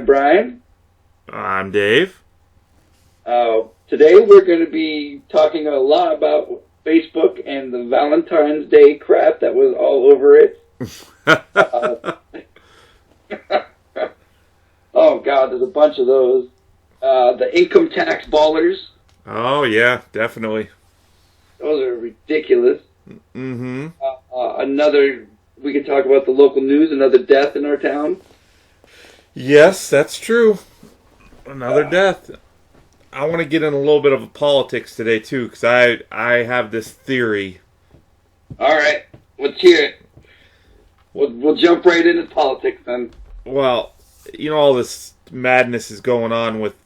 Brian. I'm Dave. Today we're going to be talking a lot about Facebook and the Valentine's Day crap that was all over it. Oh, God, there's a bunch of those. The income tax ballers. Oh, yeah, definitely. Those are ridiculous. Mm-hmm. We can talk about the local news, another death in our town. Yes, that's true. Another death. I want to get in a little bit of politics today, too, because I have this theory. All right, let's hear it. We'll jump right into politics then. Well, you know, all this madness is going on with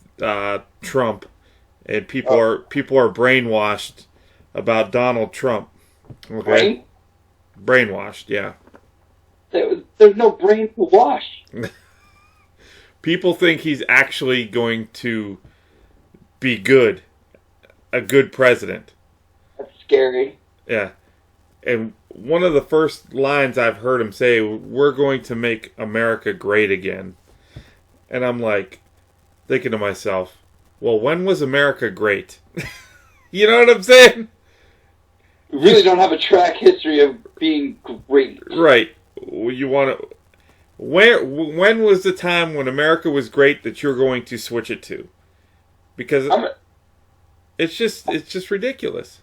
Trump, and people are brainwashed about Donald Trump. Okay, brainwashed, yeah. There's no brain to wash. People think he's actually going to be good, a good president. That's scary. Yeah, and one of the first lines I've heard him say, "We're going to make America great again," and I'm like, thinking to myself, well, when was America great? You know what I'm saying? We really don't have a track history of being great. Right. You want to... When was the time when America was great that you're going to switch it to? Because it's just ridiculous.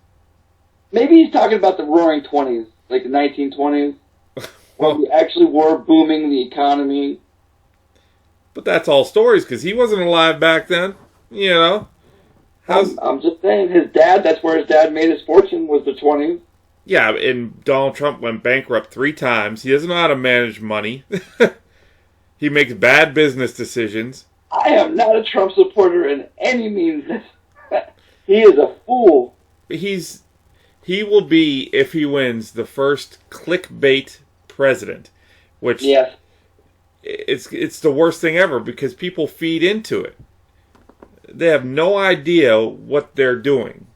Maybe he's talking about the Roaring 20s, like the 1920s, when we actually were booming the economy. But that's all stories, because he wasn't alive back then. You know. I'm just saying, that's where his dad made his fortune, was the 20s. Yeah, and Donald Trump went bankrupt 3 times. He doesn't know how to manage money. He makes bad business decisions. I am not a Trump supporter in any means. He is a fool. He will be, if he wins, the first clickbait president. Which, yes, it's the worst thing ever, because people feed into it. They have no idea what they're doing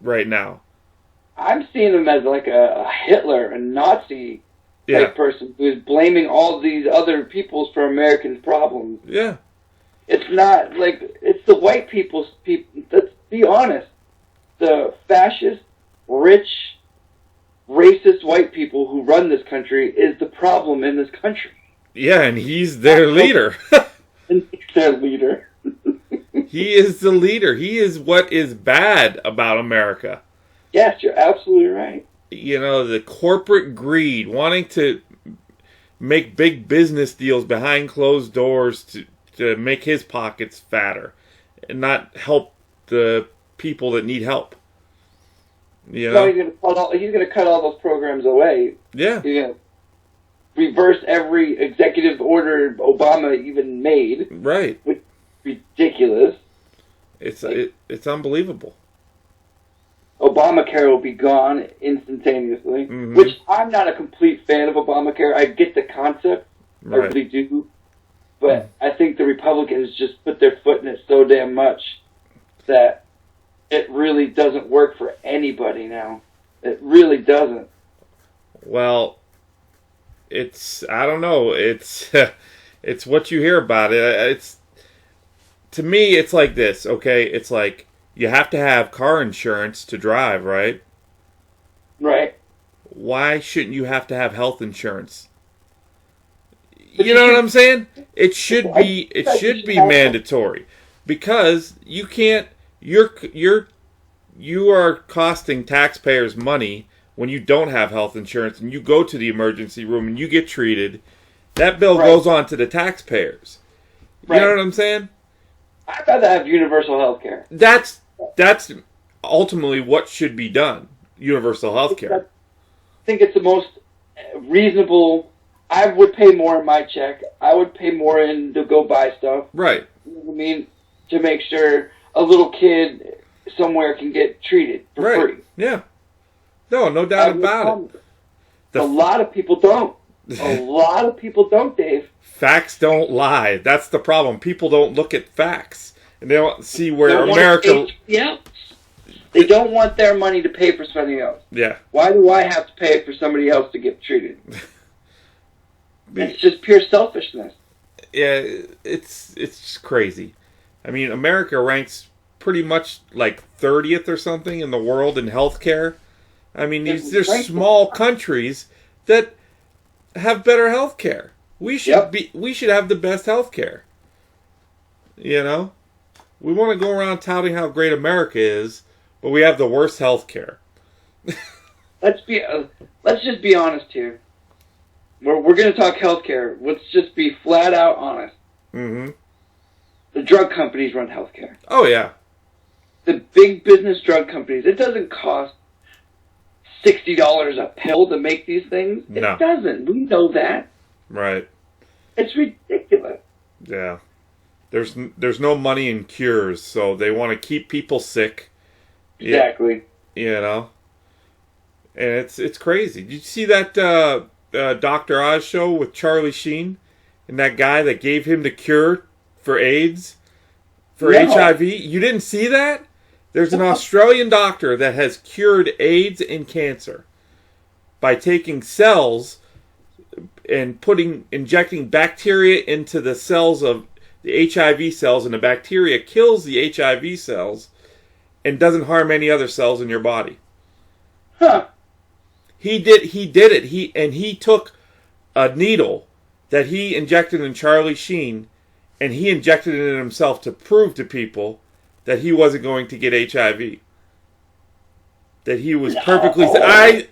right now. I'm seeing him as like a Hitler, a Nazi type person who's blaming all these other peoples for Americans' problems. Yeah. It's not like, it's the white people's people. Let's be honest. The fascist, rich, racist white people who run this country is the problem in this country. Yeah, and he's their leader. And he's their leader. He is the leader. He is what is bad about America. Yes, you're absolutely right. You know, the corporate greed, wanting to make big business deals behind closed doors to make his pockets fatter and not help the people that need help. You know? So he's going to cut all those programs away. Yeah. He's going to reverse every executive order Obama even made. Right. Which is ridiculous. It's unbelievable. Obamacare will be gone instantaneously, which I'm not a complete fan of Obamacare. I get the concept, I really do, but I think the Republicans just put their foot in it so damn much that it really doesn't work for anybody now. It really doesn't. Well, I don't know, it's what you hear about it. To me, it's like this, okay? It's like, you have to have car insurance to drive, right? Right. Why shouldn't you have to have health insurance? You know what I'm saying? It should be mandatory, because you can't. You are costing taxpayers money when you don't have health insurance and you go to the emergency room and you get treated. That bill goes on to the taxpayers. You know what I'm saying? I'd rather have universal health care. That's ultimately what should be done. Universal health care. I think it's the most reasonable. I would pay more in my check. I would pay more in to go buy stuff. Right. You know what I mean? To make sure a little kid somewhere can get treated for free. Yeah. No doubt about it. A lot of people don't. A lot of people don't, Dave. Facts don't lie. That's the problem. People don't look at facts. And they don't see where America... Yeah. They don't want their money to pay for something else. Yeah. Why do I have to pay for somebody else to get treated? It's just pure selfishness. Yeah, it's just crazy. I mean, America ranks pretty much like 30th or something in the world in healthcare. I mean, there's small countries that have better healthcare. We should have the best healthcare. You know, we want to go around touting how great America is, but we have the worst healthcare. Let's just be honest here. We're going to talk healthcare. Let's just be flat out honest. Mm-hmm. The drug companies run healthcare. Oh yeah. The big business drug companies. It doesn't cost $60 a pill to make these things. No. It doesn't. We know that. Right. It's ridiculous. Yeah. There's no money in cures, so they want to keep people sick. Exactly. You know. And it's crazy. Did you see that Dr. Oz show with Charlie Sheen and that guy that gave him the cure for AIDS, for HIV? You didn't see that? There's an Australian doctor that has cured AIDS and cancer by taking cells and injecting bacteria into the cells of the HIV cells, and the bacteria kills the HIV cells and doesn't harm any other cells in your body. Huh. He did it. He took a needle that he injected in Charlie Sheen, and he injected it in himself to prove to people that he wasn't going to get HIV. That he was perfectly... I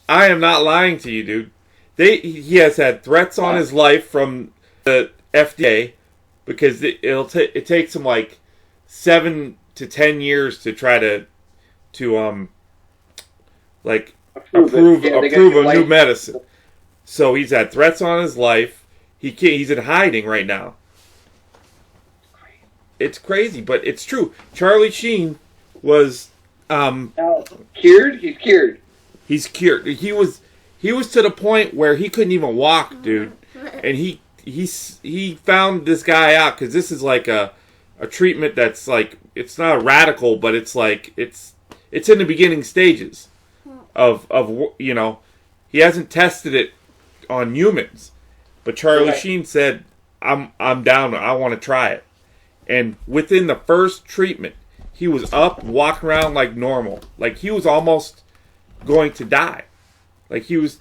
am not lying to you, dude. He has had threats on his life from the FDA because it takes him like 7 to 10 years to try to approve a new medicine. So he's had threats on his life. He's in hiding right now. It's crazy, but it's true. Charlie Sheen was cured. He's cured. He's cured. He was to the point where he couldn't even walk, dude. And he found this guy out because this is like a treatment that's like, it's not a radical, but it's like it's in the beginning stages of you know, he hasn't tested it on humans, but Charlie Sheen said, I'm down. I want to try it. And within the first treatment, he was up, walking around like normal. Like he was almost going to die. Like he was...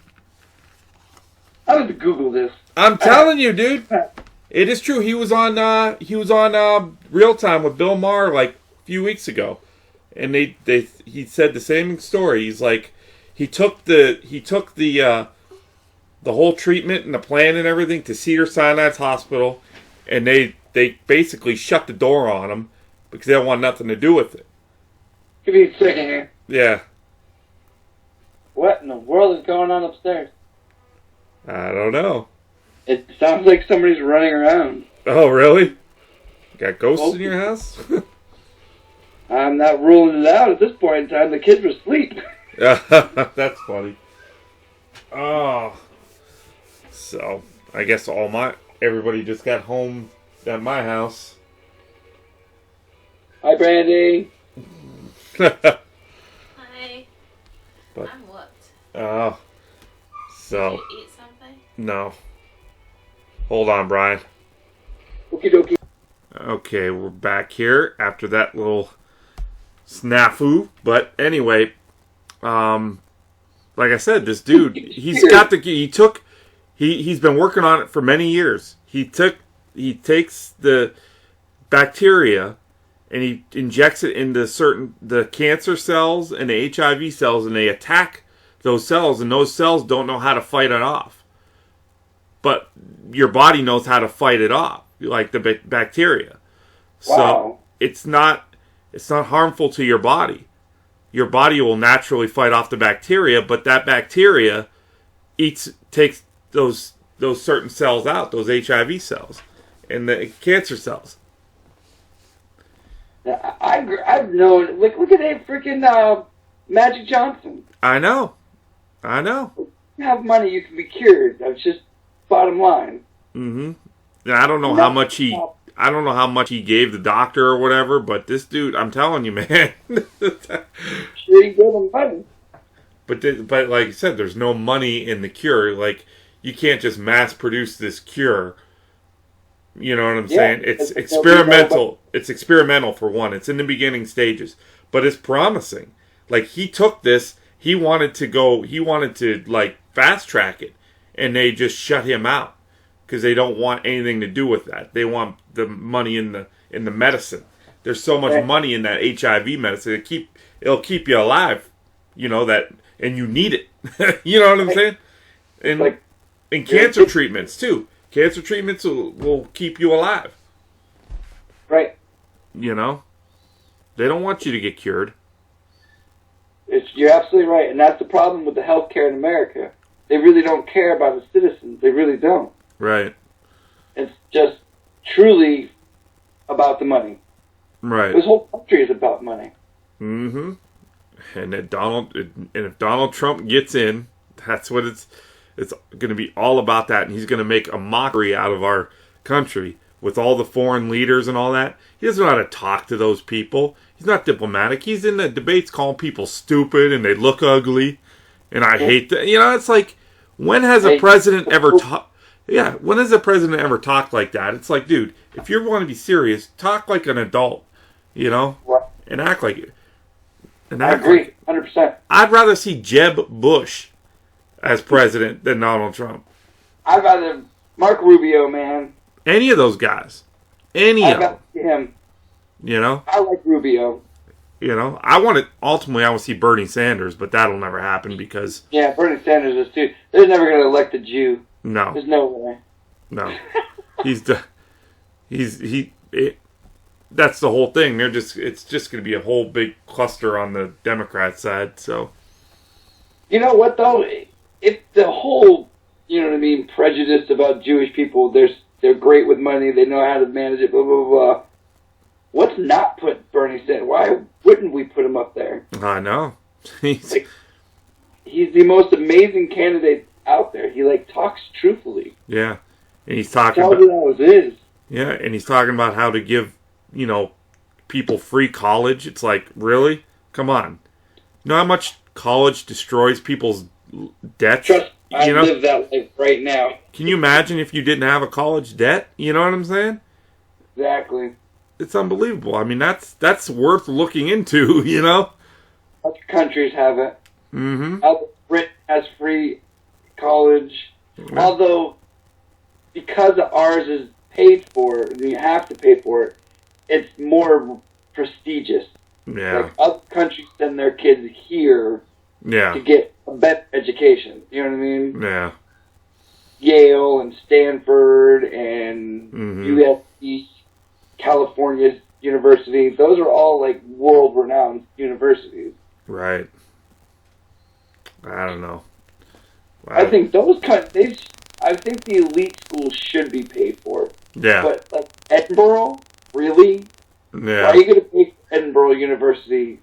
I have to Google this. I'm telling you, dude. It is true. He was on Real Time with Bill Maher like a few weeks ago. And he said the same story. He's like, he took the whole treatment and the plan and everything to Cedars-Sinai's hospital, and they basically shut the door on him because they don't want nothing to do with it. Give me a second here. Yeah. What in the world is going on upstairs? I don't know. It sounds like somebody's running around. Oh, really? Got ghosts in your house? I'm not ruling it out at this point in time. The kids were asleep. That's funny. Oh. So, I guess everybody just got home at my house. Hi, Brandy. Hi. But, I'm whooped. Oh. So. Did you eat something? No. Hold on, Brian. Okie dokie. Okay, we're back here after that little snafu. But anyway, like I said, this dude, he's been working on it for many years. He takes the bacteria and he injects it into the cancer cells and the HIV cells, and they attack those cells, and those cells don't know how to fight it off. But your body knows how to fight it off, like the bacteria. Wow. So it's not harmful to your body. Your body will naturally fight off the bacteria, but that bacteria takes those certain cells out, those HIV cells and the cancer cells. I've known. Look at that freaking Magic Johnson. I know. If you have money, you can be cured. That's just bottom line. Mm-hmm. And I don't know how much he gave the doctor or whatever, but this dude, I'm telling you, man. Sure, he gave him money. But like you said, there's no money in the cure. Like, you can't just mass produce this cure You know what I'm saying? It's experimental. It's experimental for one. It's in the beginning stages, but it's promising. Like, he took this, he wanted to like fast track it, and they just shut him out because they don't want anything to do with that. They want the money in the medicine. There's so much money in that HIV medicine. It'll keep you alive. You know that, and you need it. You know what I'm saying? And cancer treatments too. Cancer treatments will keep you alive. Right. You know? They don't want you to get cured. You're absolutely right. And that's the problem with the healthcare in America. They really don't care about the citizens. They really don't. Right. It's just truly about the money. Right. This whole country is about money. Mm-hmm. And if Donald Trump gets in, that's what it's going to be all about that, and he's going to make a mockery out of our country with all the foreign leaders and all that. He doesn't know how to talk to those people. He's not diplomatic. He's in the debates calling people stupid and they look ugly, and I hate that. You know, it's like, when has a president ever talked? Yeah, when has a president ever talked like that? It's like, dude, if you want to be serious, talk like an adult, you know, and act like it. I agree, 100%. I'd rather see Jeb Bush as president than Donald Trump. I'd rather Mark Rubio, man. Any of those guys. Any of them. Him. You know? I like Rubio. You know? Ultimately, I want to see Bernie Sanders, but that'll never happen because... Yeah, Bernie Sanders is too... They're never going to elect a Jew. No. There's no way. No. That's the whole thing. It's just going to be a whole big cluster on the Democrat side, so... You know what, though? If the whole, you know what I mean, prejudice about Jewish people, they're great with money, they know how to manage it, blah, blah, blah. What's not put Bernie Sanders? Why wouldn't we put him up there? I know. He's the most amazing candidate out there. He, talks truthfully. Yeah. And he's talking about... How it is. Yeah, and he's talking about how to give, people free college. It's like, really? Come on. You know how much college destroys people's debts? Trust me, I live that life right now. Can you imagine if you didn't have a college debt? You know what I'm saying? Exactly. It's unbelievable. I mean, that's worth looking into, you know? Other countries have it. Mm-hmm. Britain has free college. Yeah. Although, because ours is paid for, and you have to pay for it, it's more prestigious. Yeah. Like, other countries send their kids here to get a better education. You know what I mean? Yeah. Yale and Stanford and USC, California University. Those are all world-renowned universities. Right. I don't know. I think I think the elite schools should be paid for. Yeah. But Edinburgh, really? Yeah. Why are you going to pay for Edinburgh University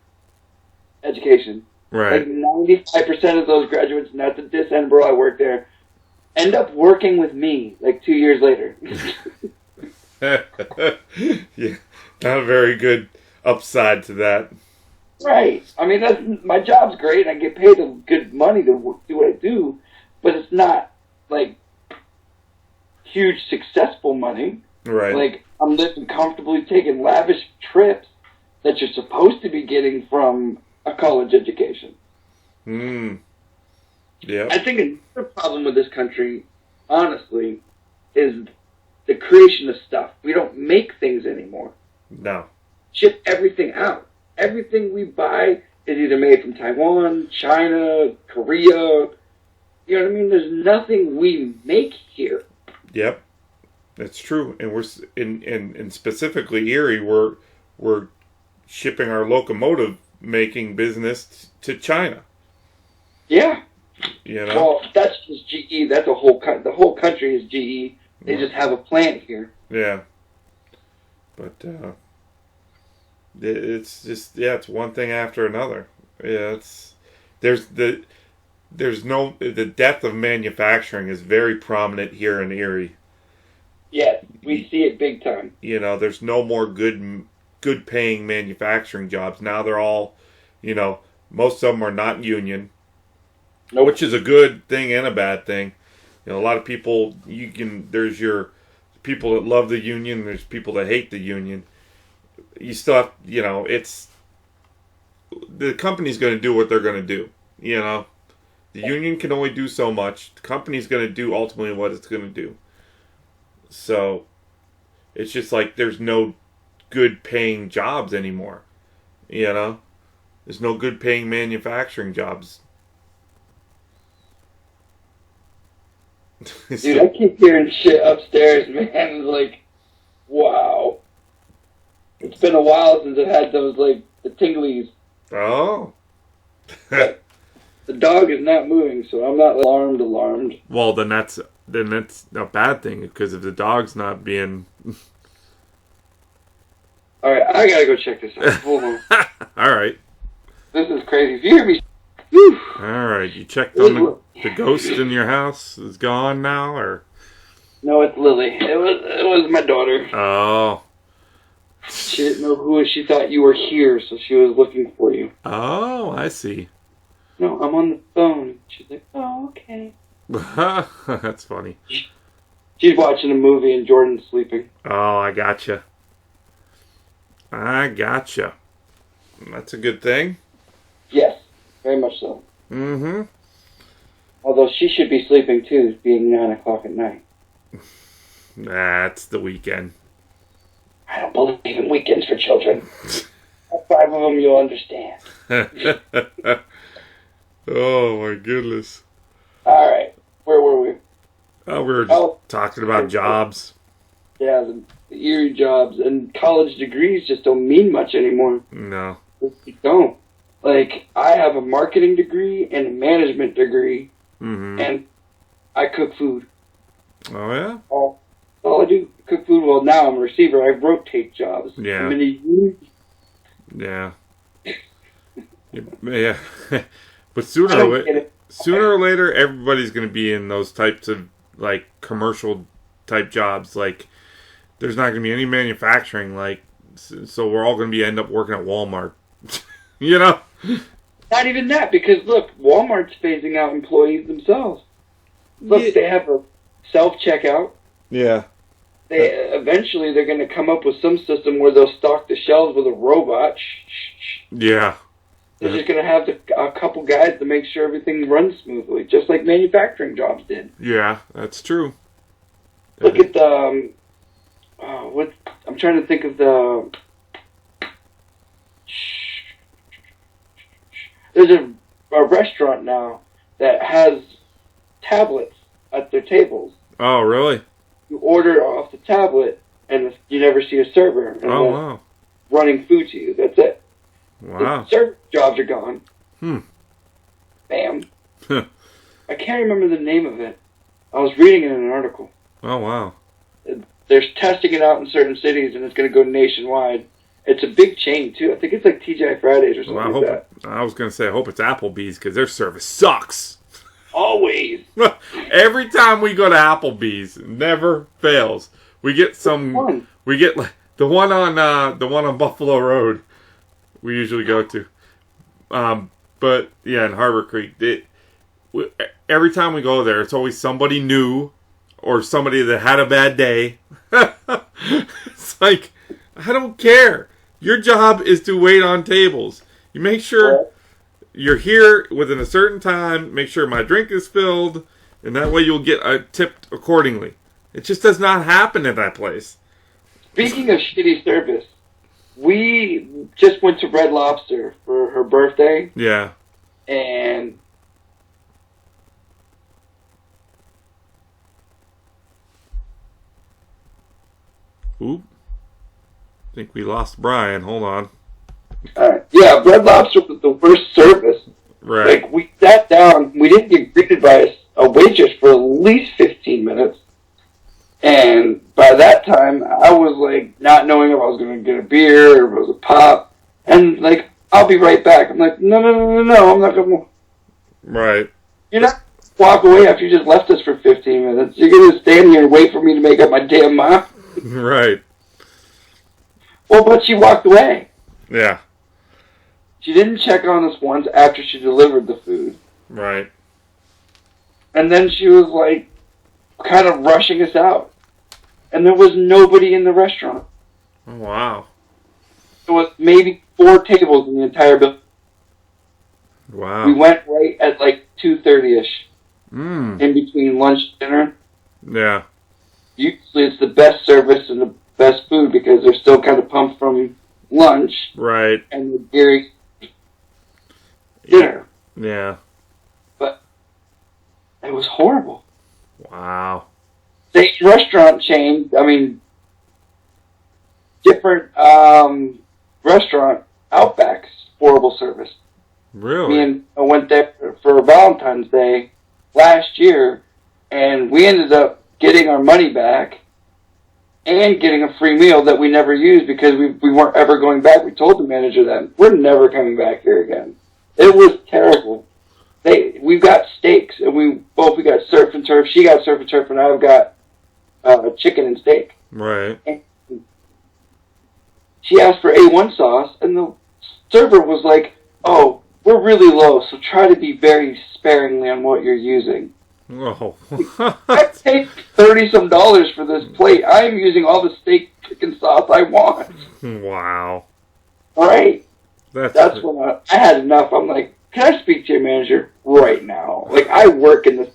education? Right. 95% of those graduates, not to diss Edinburgh, I work there, end up working with me 2 years later. Yeah, not a very good upside to that. Right. I mean, my job's great. I get paid good money to do what I do, but it's not huge successful money. Right. I'm living comfortably, taking lavish trips that you're supposed to be getting from a college education. Yeah. I think another problem with this country, honestly, is the creation of stuff. We don't make things anymore. No. Ship everything out. Everything we buy is either made from Taiwan, China, Korea. You know what I mean? There's nothing we make here. Yep, that's true. And we're in specifically Erie, we're shipping our locomotive making business to China. Yeah. You know. Well, that's just GE. That's the whole country is GE. They just have a plant here. Yeah. But it's just it's one thing after another. Yeah, the depth of manufacturing is very prominent here in Erie. Yeah, we see it big time. There's no more good paying manufacturing jobs. Now they're all, most of them are not union, which is a good thing and a bad thing. A lot of people, there's your people that love the union. There's people that hate the union. You still have, it's the company's going to do what they're going to do. The union can only do so much. The company's going to do ultimately what it's going to do. So it's just like there's no good paying jobs anymore. There's no good paying manufacturing jobs. Dude, I keep hearing shit upstairs, man. It's like, wow. It's been a while since I've had those, like, the tinglies. Oh. The dog is not moving, so I'm not alarmed. Well, then that's a bad thing, because if the dog's not being... Alright, I gotta go check this out. Hold on. Alright. This is crazy. If you hear me... Whew. Alright, you checked on the ghost in your house? Is gone now, or...? No, it's Lily. It was my daughter. Oh. She didn't know who she thought you were here, so she was looking for you. Oh, I see. No, I'm on the phone. She's like, oh, okay. That's funny. She's watching a movie and Jordan's sleeping. Oh, I gotcha. That's a good thing. Yes, very much so. Mm-hmm. Although she should be sleeping too, being 9 o'clock at night. That's the weekend. I don't believe in weekends for children. 5 of them you'll understand. Oh, my goodness. All right. Where were we? Oh, we were just talking about jobs. Yeah, the eerie jobs. And college degrees just don't mean much anymore. No. They don't. Like, I have a marketing degree and a management degree. Mm-hmm. And I cook food. Oh, yeah? All I do, cook food. Well, now I'm a receiver. I rotate jobs. Yeah. I'm in a union. Yeah. Yeah. But sooner or later, everybody's going to be in those types of, like, commercial type jobs. Like, there's not going to be any manufacturing. Like, so we're all going to end up working at Walmart. Not even that, because look, Walmart's phasing out employees themselves. Look, they have a self-checkout. Yeah. Eventually they're going to come up with some system where they'll stock the shelves with a robot. Yeah. They're just going to have a couple guys to make sure everything runs smoothly, just like manufacturing jobs did. Yeah, that's true. Look at the... I'm trying to think of the... There's a restaurant now that has tablets at their tables. Oh, really? You order off the tablet, and you never see a server. Oh, wow. Running food to you. That's it. Wow. The server jobs are gone. Bam. Huh. I can't remember the name of it. I was reading it in an article. Oh, wow. They're testing it out in certain cities, and it's going to go nationwide. It's a big chain, too. I think it's like TGI Fridays or something like that. I was going to say, I hope it's Applebee's, because their service sucks. Always. Every time we go to Applebee's, it never fails. We get like the one on Buffalo Road. We usually go to, but yeah, in Harbor Creek, every time we go there, it's always somebody new or somebody that had a bad day. It's like, I don't care. Your job is to wait on tables. You make sure you're here within a certain time. Make sure my drink is filled, and that way you'll get tipped accordingly. It just does not happen at that place. Speaking of shitty service, we just went to Red Lobster for her birthday. Yeah. And oop. I think we lost Brian. Hold on. Yeah, Red Lobster was the worst service. Right. Like, we sat down, we didn't get greeted by a waitress for at least 15 minutes. And by that time, I was, like, not knowing if I was going to get a beer or if it was a pop. And, like, I'll be right back. I'm like, no, I'm not going to. Right. You're not walk away after you just left us for 15 minutes. You're going to stand here and wait for me to make up my damn mind. Right. Well, but she walked away. Yeah. She didn't check on us once after she delivered the food. Right. And then she was, like, kind of rushing us out. and there was nobody in the restaurant. Oh, wow. There was maybe 4 tables in the entire building. Wow. We went right at like 2:30ish. Mm. In between lunch and dinner. Yeah. Usually it's the best service and the best food because they're still kind of pumped from lunch. Right. And the Gary dinner. Yeah. But it was horrible. Wow. Same restaurant chain, I mean, different restaurant, Outback's horrible service. Really? Me and I went there for Valentine's Day last year, and we ended up getting our money back and getting a free meal that we never used because we weren't ever going back. We told the manager that we're never coming back here again. It was terrible. We got steaks, and we got surf and turf. She got surf and turf, and I've got chicken and steak. Right. And she asked for A1 sauce, and the server was like, "Oh, we're really low, so try to be very sparingly on what you're using." Oh. I paid $30-some for this plate. I'm using all the steak chicken sauce I want. Wow. Right? That's when I had enough. I'm like, can I speak to your manager right now? Like, I work in the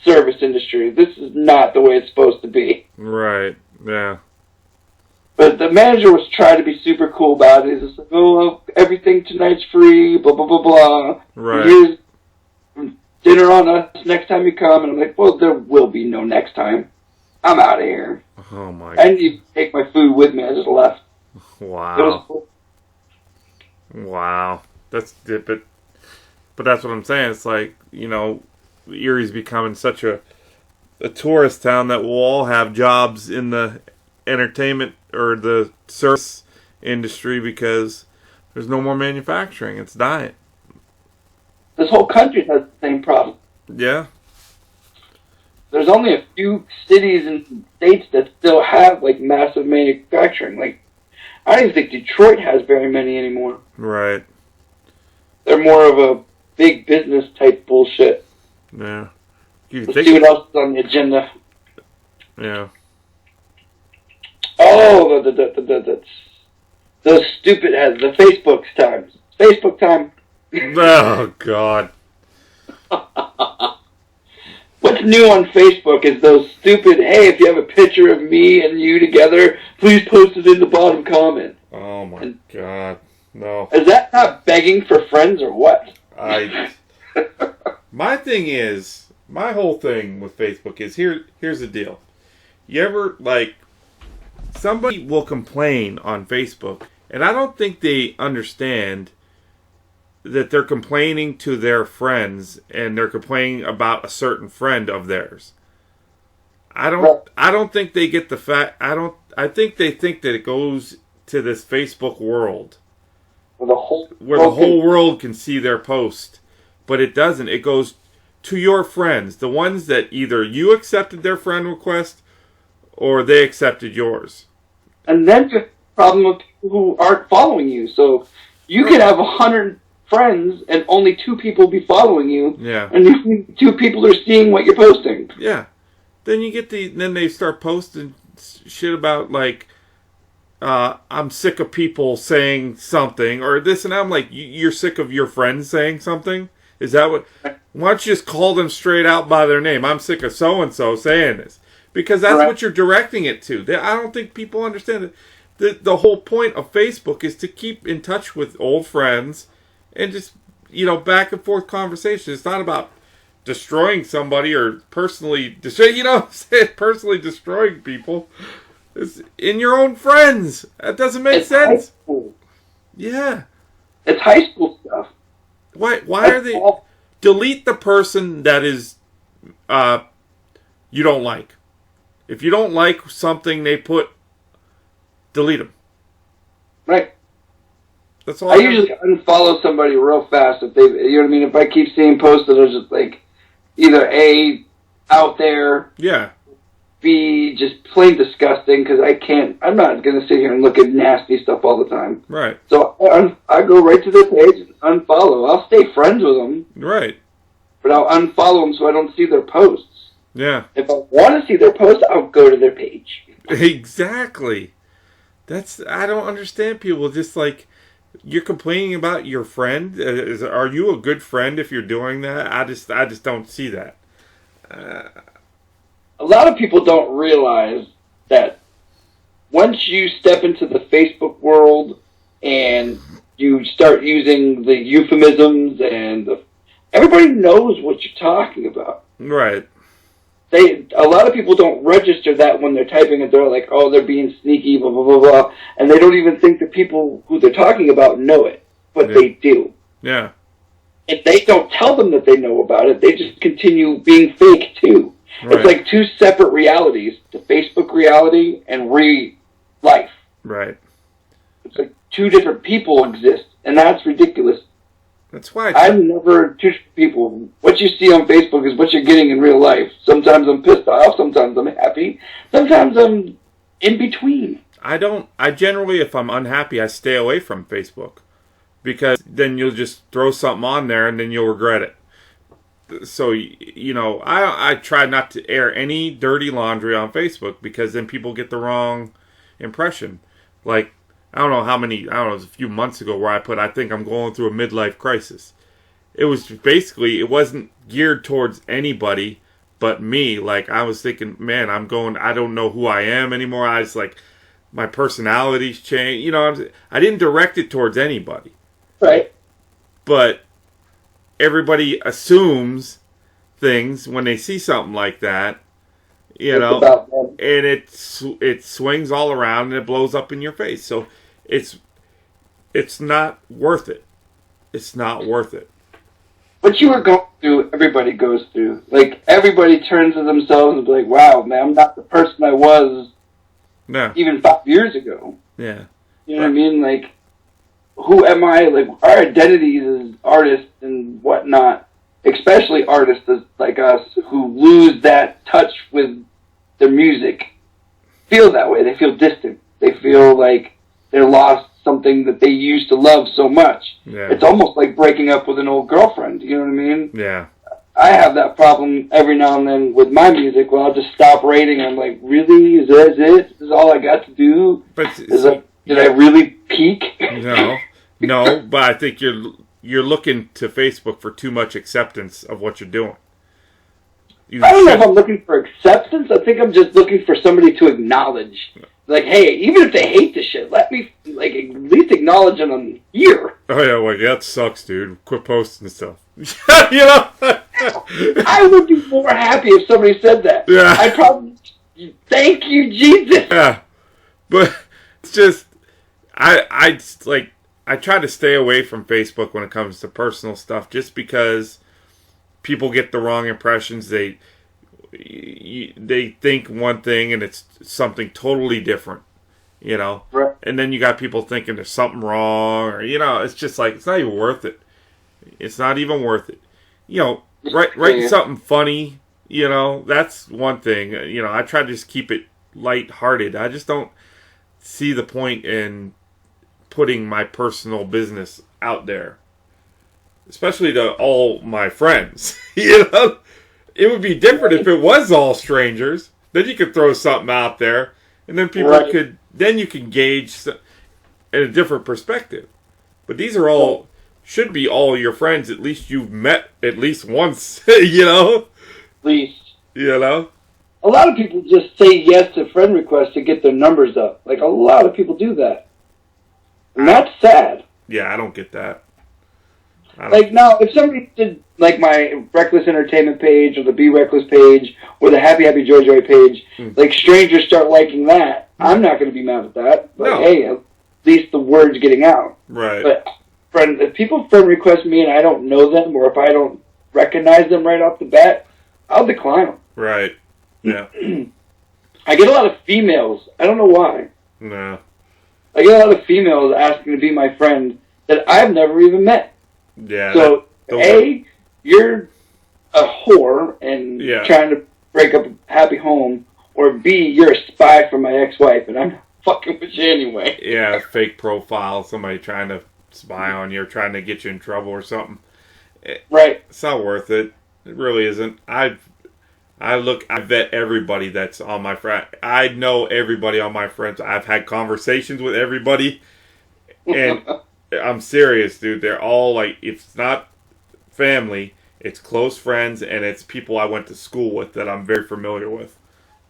service industry. This is not the way it's supposed to be. Right. Yeah. But the manager was trying to be super cool about it. He's just like, oh, everything tonight's free, blah, blah, blah, blah. Right. Here's dinner on us next time you come. And I'm like, well, there will be no next time. I'm out of here. Oh, my. I didn't even take my food with me. I just left. Wow. It was cool. Wow. But that's what I'm saying. It's like, Erie's becoming such a tourist town that we'll all have jobs in the entertainment or the service industry because there's no more manufacturing. It's dying. This whole country has the same problem. Yeah. There's only a few cities and states that still have, like, massive manufacturing. Like, I don't even think Detroit has very many anymore. Right. They're more of a big business type bullshit. Yeah. Let's see what else is on the agenda. Yeah. Oh, those stupid heads. The Facebook's time. Facebook time. Oh, God. What's new on Facebook is those stupid, hey, if you have a picture of me and you together, please post it in the bottom comment. Oh, my God. No. Is that not begging for friends or what? My whole thing with Facebook is, here's the deal. You ever, somebody will complain on Facebook, and I don't think they understand that they're complaining to their friends, and they're complaining about a certain friend of theirs. I don't think they get the fact. I think they think that it goes to this Facebook world where the whole world can see their post, but it doesn't. It goes to your friends, the ones that either you accepted their friend request or they accepted yours. And then the problem with people who aren't following you. So you can have 100 friends and only 2 people be following you. Yeah. And 2 people are seeing what you're posting. Yeah. Then you get then they start posting shit about I'm sick of people saying something or this and that. I'm like, you're sick of your friends saying something? Is that what? Why don't you just call them straight out by their name? I'm sick of so-and-so saying this. Because that's what you're directing it to. I don't think people understand it. The whole point of Facebook is to keep in touch with old friends and just, back and forth conversation. It's not about destroying somebody or personally personally destroying people. It's in your own friends. That doesn't make sense. High school. Yeah. It's high school stuff. Why are they... Delete the person that is you don't like. If you don't like something they put, delete them. Right. That's all. I usually unfollow somebody real fast if they, you know what I mean. If I keep seeing posts that are just either A, out there, yeah, B, just plain disgusting because I'm not going to sit here and look at nasty stuff all the time. Right. So I go right to their page and unfollow. I'll stay friends with them. Right. But I'll unfollow them so I don't see their posts. Yeah. If I want to see their posts, I'll go to their page. Exactly. I don't understand people just like, you're complaining about your friend. Are you a good friend if you're doing that? I just don't see that. A lot of people don't realize that once you step into the Facebook world and you start using the euphemisms and everybody knows what you're talking about. Right. A lot of people don't register that when they're typing it. They're like, oh, they're being sneaky, blah, blah, blah, blah. And they don't even think the people who they're talking about know it. But they do. Yeah. If they don't tell them that they know about it, they just continue being fake, too. Right. It's like two separate realities. The Facebook reality and life. Right. It's like two different people exist. And that's ridiculous. That's why I'm never two people. What you see on Facebook is what you're getting in real life. Sometimes I'm pissed off. Sometimes I'm happy. Sometimes I'm in between. I generally, if I'm unhappy, I stay away from Facebook. Because then you'll just throw something on there and then you'll regret it. So, I try not to air any dirty laundry on Facebook because then people get the wrong impression. Like, I don't know, it was a few months ago where I think I'm going through a midlife crisis. It was basically, it wasn't geared towards anybody but me. Like, I was thinking, man, I don't know who I am anymore. I was like, my personality's changed. I didn't direct it towards anybody. Right. But everybody assumes things when they see something like that, and it swings all around and it blows up in your face. So it's not worth it. It's not worth it. What you were going through, everybody goes through. Like, everybody turns to themselves and be like, wow, man, I'm not the person I was even 5 years ago. Yeah. You know what I mean? Like, who am I? Like, our identities as artists and whatnot, especially artists like us who lose that touch with their music, feel that way. They feel distant. They feel like they're lost something that they used to love so much. Yeah. It's almost like breaking up with an old girlfriend. You know what I mean? Yeah. I have that problem every now and then with my music where I'll just stop writing and I'm like, really? Is that it? Is this all I got to do? But did I really peak? No, but I think you're looking to Facebook for too much acceptance of what you're doing. I don't know if I'm looking for acceptance. I think I'm just looking for somebody to acknowledge. Like, hey, even if they hate the shit, let me at least acknowledge it on here. Oh yeah, like that sucks, dude. Quit posting stuff. I would be more happy if somebody said that. Yeah. I'd probably thank you, Jesus. Yeah, but it's just I try to stay away from Facebook when it comes to personal stuff, just because people get the wrong impressions. They think one thing and it's something totally different, Right. And then you got people thinking there's something wrong, or it's just like, it's not even worth it. It's not even worth it. Write something funny. That's one thing. I try to just keep it lighthearted. I just don't see the point in putting my personal business out there, especially to all my friends. It would be different if it was all strangers. Then you could throw something out there, and then people could. Then you can gauge in a different perspective. But these are all should be all your friends. At least you've met at least once. At least. A lot of people just say yes to friend requests to get their numbers up. Like, a lot of people do that. And that's sad. Yeah, I don't get that. Like, now, if somebody did, like, my Reckless Entertainment page, or the Be Reckless page, or the Happy Happy Joy Joy page, like, strangers start liking that, I'm not going to be mad at that. But, hey, at least the word's getting out. Right. But, if people friend request me and I don't know them, or if I don't recognize them right off the bat, I'll decline them. Right. Yeah. I get a lot of females. I don't know why. No. I get a lot of females asking to be my friend that I've never even met. Yeah. So, A, you're a whore and trying to break up a happy home, or B, you're a spy for my ex-wife and I'm not fucking with you anyway. Yeah, fake profile, somebody trying to spy on you or trying to get you in trouble or something. Right. It's not worth it. It really isn't. I've I vet everybody that's on my friend. I know everybody on my friends. I've had conversations with everybody, and I'm serious, dude. They're all like, if it's not family, it's close friends, and it's people I went to school with that I'm very familiar with.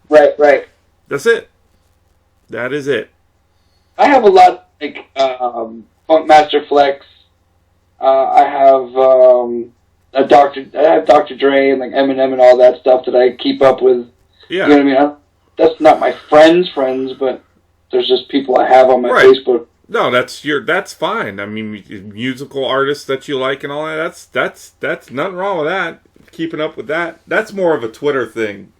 Right. That's it. That is it. I have a lot like Funkmaster Flex. I have Dr. Dre and like Eminem and all that stuff that I keep up with. Yeah. You know what I mean? That's not my friends, but there's just people I have on my Facebook. No, that's fine. I mean, musical artists that you like and all that. That's nothing wrong with that. Keeping up with that. That's more of a Twitter thing.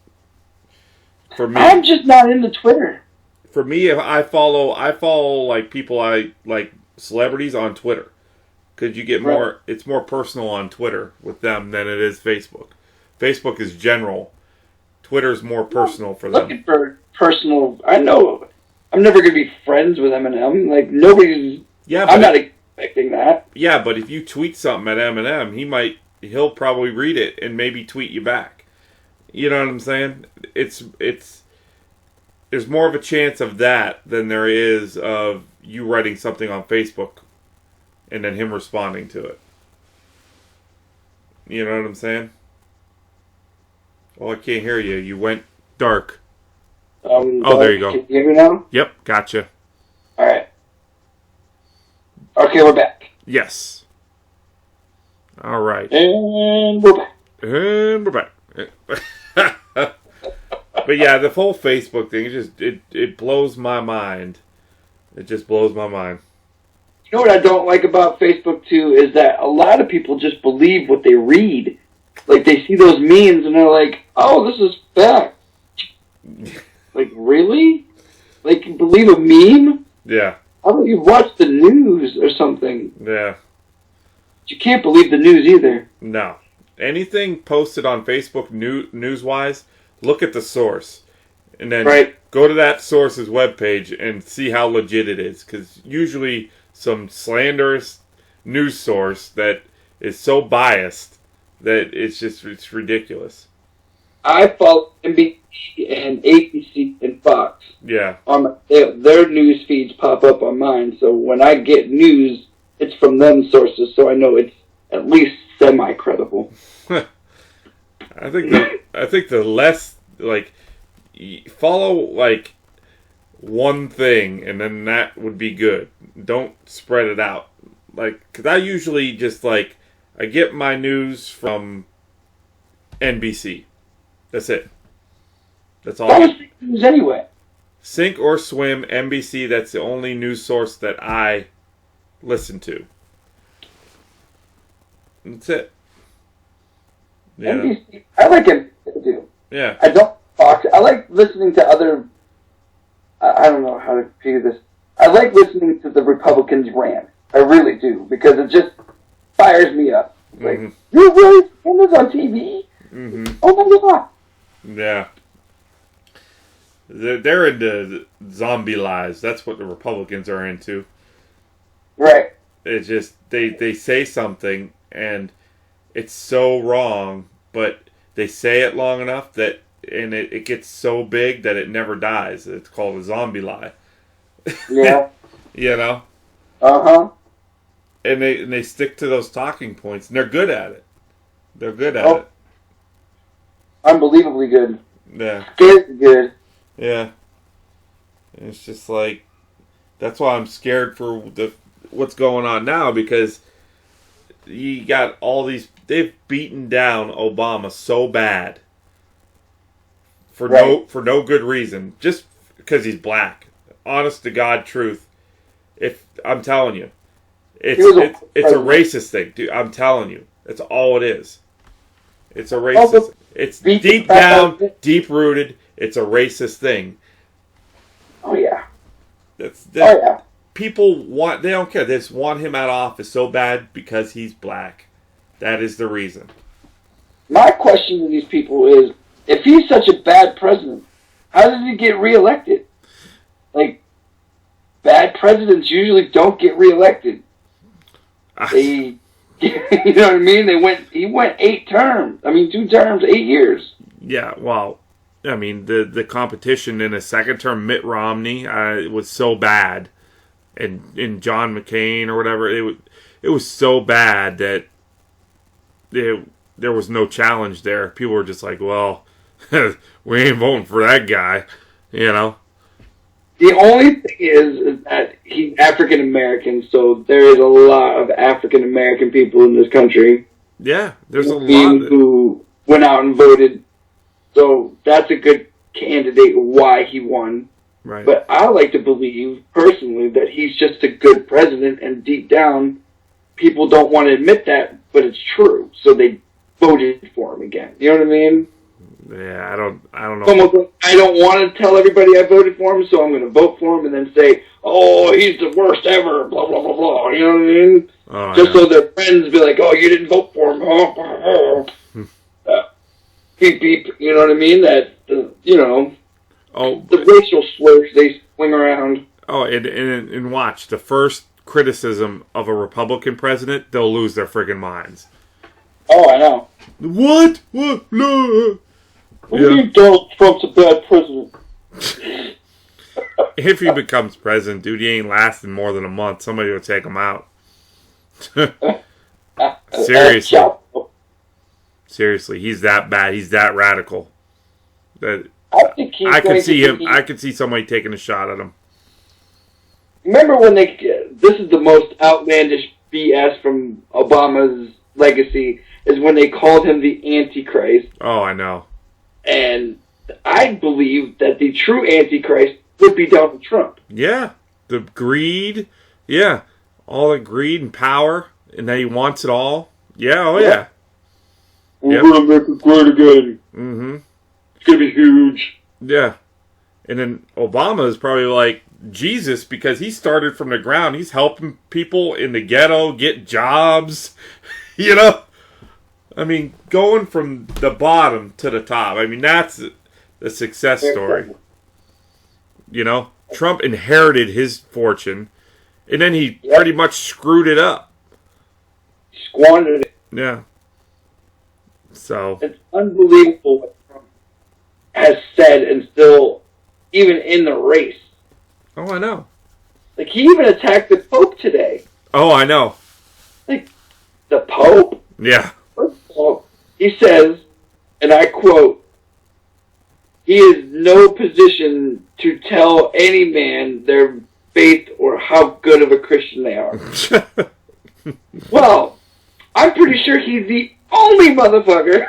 For me, I'm just not into Twitter. For me, if I follow like people I like, celebrities on Twitter, because you get more. It's more personal on Twitter with them than it is Facebook. Facebook is general. Twitter's more personal for them. Looking for personal. I know I'm never going to be friends with Eminem. Like nobody's. Yeah, I'm not expecting that. Yeah, but if you tweet something at Eminem, he'll probably read it and maybe tweet you back. You know what I'm saying? There's more of a chance of that than there is of you writing something on Facebook and then him responding to it. You know what I'm saying? Oh, I can't hear you. You went dark. There you go. Can you hear me now? Yep, gotcha. All right. Okay, we're back. Yes. All right. And we're back. But yeah, the whole Facebook thing, it blows my mind. It just blows my mind. You know what I don't like about Facebook, too, is that a lot of people just believe what they read. Like, they see those memes and they're like, oh, this is fact. Like, really? Like, you believe a meme? Yeah. How about you watch the news or something? Yeah. You can't believe the news either. No. Anything posted on Facebook news-wise, look at the source. And then go to that source's webpage and see how legit it is. Because usually some slanderous news source that is so biased that it's ridiculous. I follow NBC and ABC and Fox. Yeah. Their news feeds pop up on mine. So when I get news, it's from them sources. So I know it's at least semi-credible. I think the less, like, follow, like, one thing, and then that would be good. Don't spread it out. Like, because I usually just, like, I get my news from NBC. That's it. That's all. That was news anyway. Sink or swim, NBC, that's the only news source that I listen to. That's it. Yeah. NBC, I like it too. Yeah. I don't Fox. I like listening to other. I don't know how to figure this. I like listening to the Republicans rant. I really do because it just fires me up. Like, you're really seeing this on TV? Mm-hmm. Oh my god! Yeah. They're into zombie lies. That's what the Republicans are into. Right. It's just they say something and it's so wrong, but they say it long enough that it gets so big that it never dies. It's called a zombie lie. Yeah. You know? Uh-huh. And they stick to those talking points, and they're good at it. They're good at it. Unbelievably good. Yeah. Scared good. Yeah. And it's just like, that's why I'm scared for what's going on now, because you got all these, they've beaten down Obama so bad for no good reason, just because he's black. Honest to God truth. If I'm telling you, it's a racist thing, dude. I'm telling you, that's all it is. It's a racist. It's deep down, deep rooted. It's a racist thing. Oh yeah. Yeah. People they don't care. They just want him out of office so bad because he's black. That is the reason. My question to these people is, if he's such a bad president, how does he get reelected? Like, bad presidents usually don't get reelected. They, you know what I mean? He went 8 terms. I mean, 2 terms, 8 years. Yeah, well, I mean, the competition in a second term, Mitt Romney was so bad, and John McCain or whatever, it was so bad that there was no challenge there. People were just like, well, we ain't voting for that guy, you know? The only thing is that he's African American, so there is a lot of African American people in this country. Yeah, there's a lot who went out and voted. So that's a good candidate why he won. Right. But I like to believe, personally, that he's just a good president, and deep down, people don't want to admit that, but it's true. So they voted for him again. You know what I mean? Yeah, I don't know. It's almost like I don't want to tell everybody I voted for him, so I'm going to vote for him and then say, oh, he's the worst ever, blah, blah, blah, blah. You know what I mean? Oh, just so their friends be like, oh, you didn't vote for him. Beep, beep. You know what I mean? That, you know, the racial slurs they swing around. Oh, and watch, the first criticism of a Republican president, they'll lose their friggin' minds. Oh, I know. What? What? No. What do you mean Donald Trump's a bad president? If he becomes president, dude, he ain't lasting more than a month. Somebody will take him out. Seriously. Seriously, he's that bad. He's that radical. That I could see him. I could see somebody taking a shot at him. Remember when this is the most outlandish BS from Obama's legacy, is when they called him the Antichrist. Oh, I know. And I believe that the true Antichrist would be Donald Trump. Yeah. The greed. Yeah. All the greed and power. And that he wants it all. Yeah, oh yeah. We're going to make it great again. Mm-hmm. It's going to be huge. Yeah. And then Obama is probably like Jesus because he started from the ground. He's helping people in the ghetto get jobs. You know? I mean, going from the bottom to the top. I mean, that's the success story. You know? Trump inherited his fortune, and then he pretty much screwed it up. Squandered it. Yeah. So. It's unbelievable what Trump has said and still, even in the race. Oh, I know. Like, he even attacked the Pope today. Oh, I know. Like, the Pope? Yeah. First of all, he says, and I quote, he is no position to tell any man their faith or how good of a Christian they are. Well, I'm pretty sure he's the only motherfucker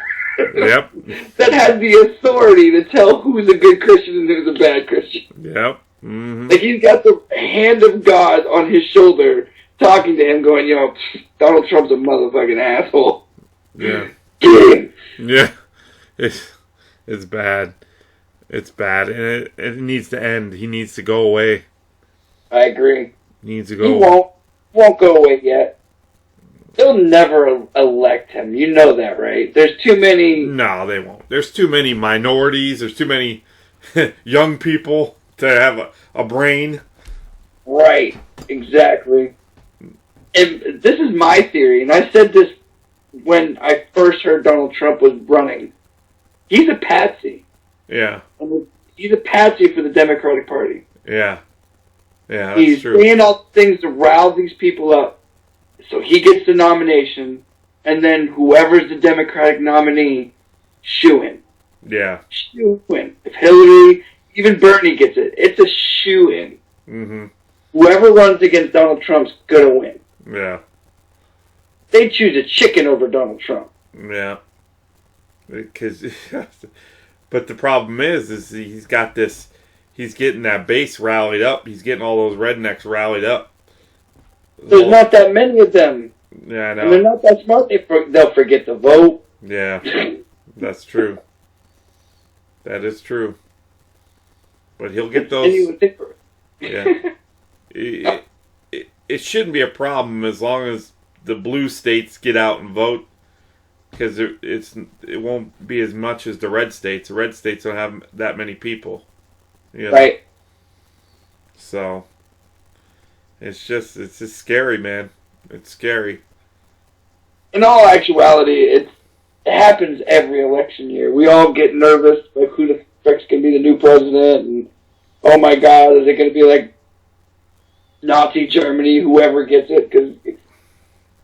yep. that has the authority to tell who's a good Christian and who's a bad Christian. Yep. Mm-hmm. Like, he's got the hand of God on his shoulder talking to him going, you know, Donald Trump's a motherfucking asshole. Yeah. Get him. Yeah. It's bad. It's bad. And it needs to end. He needs to go away. I agree. He needs to go He won't go away yet. They'll never elect him. You know that, right? There's too many... No, they won't. There's too many minorities. There's too many young people to have a brain. Right. Exactly. And this is my theory, and I said this when I first heard Donald Trump was running. He's a patsy. Yeah. He's a patsy for the Democratic Party. Yeah. Yeah, that's He's true. saying all the things to rile these people up. So he gets the nomination, and then whoever's the Democratic nominee, shoo-in. Yeah. Shoo-in. If Hillary, even Bernie gets it, it's a shoo-in. Mm-hmm. Whoever runs against Donald Trump's gonna win. Yeah. They choose a chicken over Donald Trump. Yeah. Because, but the problem is he's got this, he's getting that base rallied up. He's getting all those rednecks rallied up. There's not that many of them. Yeah, I know. And they're not that smart. They'll forget to vote. Yeah, that's true. That is true. But he'll get those. Yeah. It shouldn't be a problem as long as the blue states get out and vote, because it won't be as much as the red states. The red states don't have that many people. You know? Right. So it's just scary, man. It's scary. In all actuality, it happens every election year. We all get nervous, like who the frick's going to be the new president, and oh my God, is it going to be like Nazi Germany, whoever gets it? Because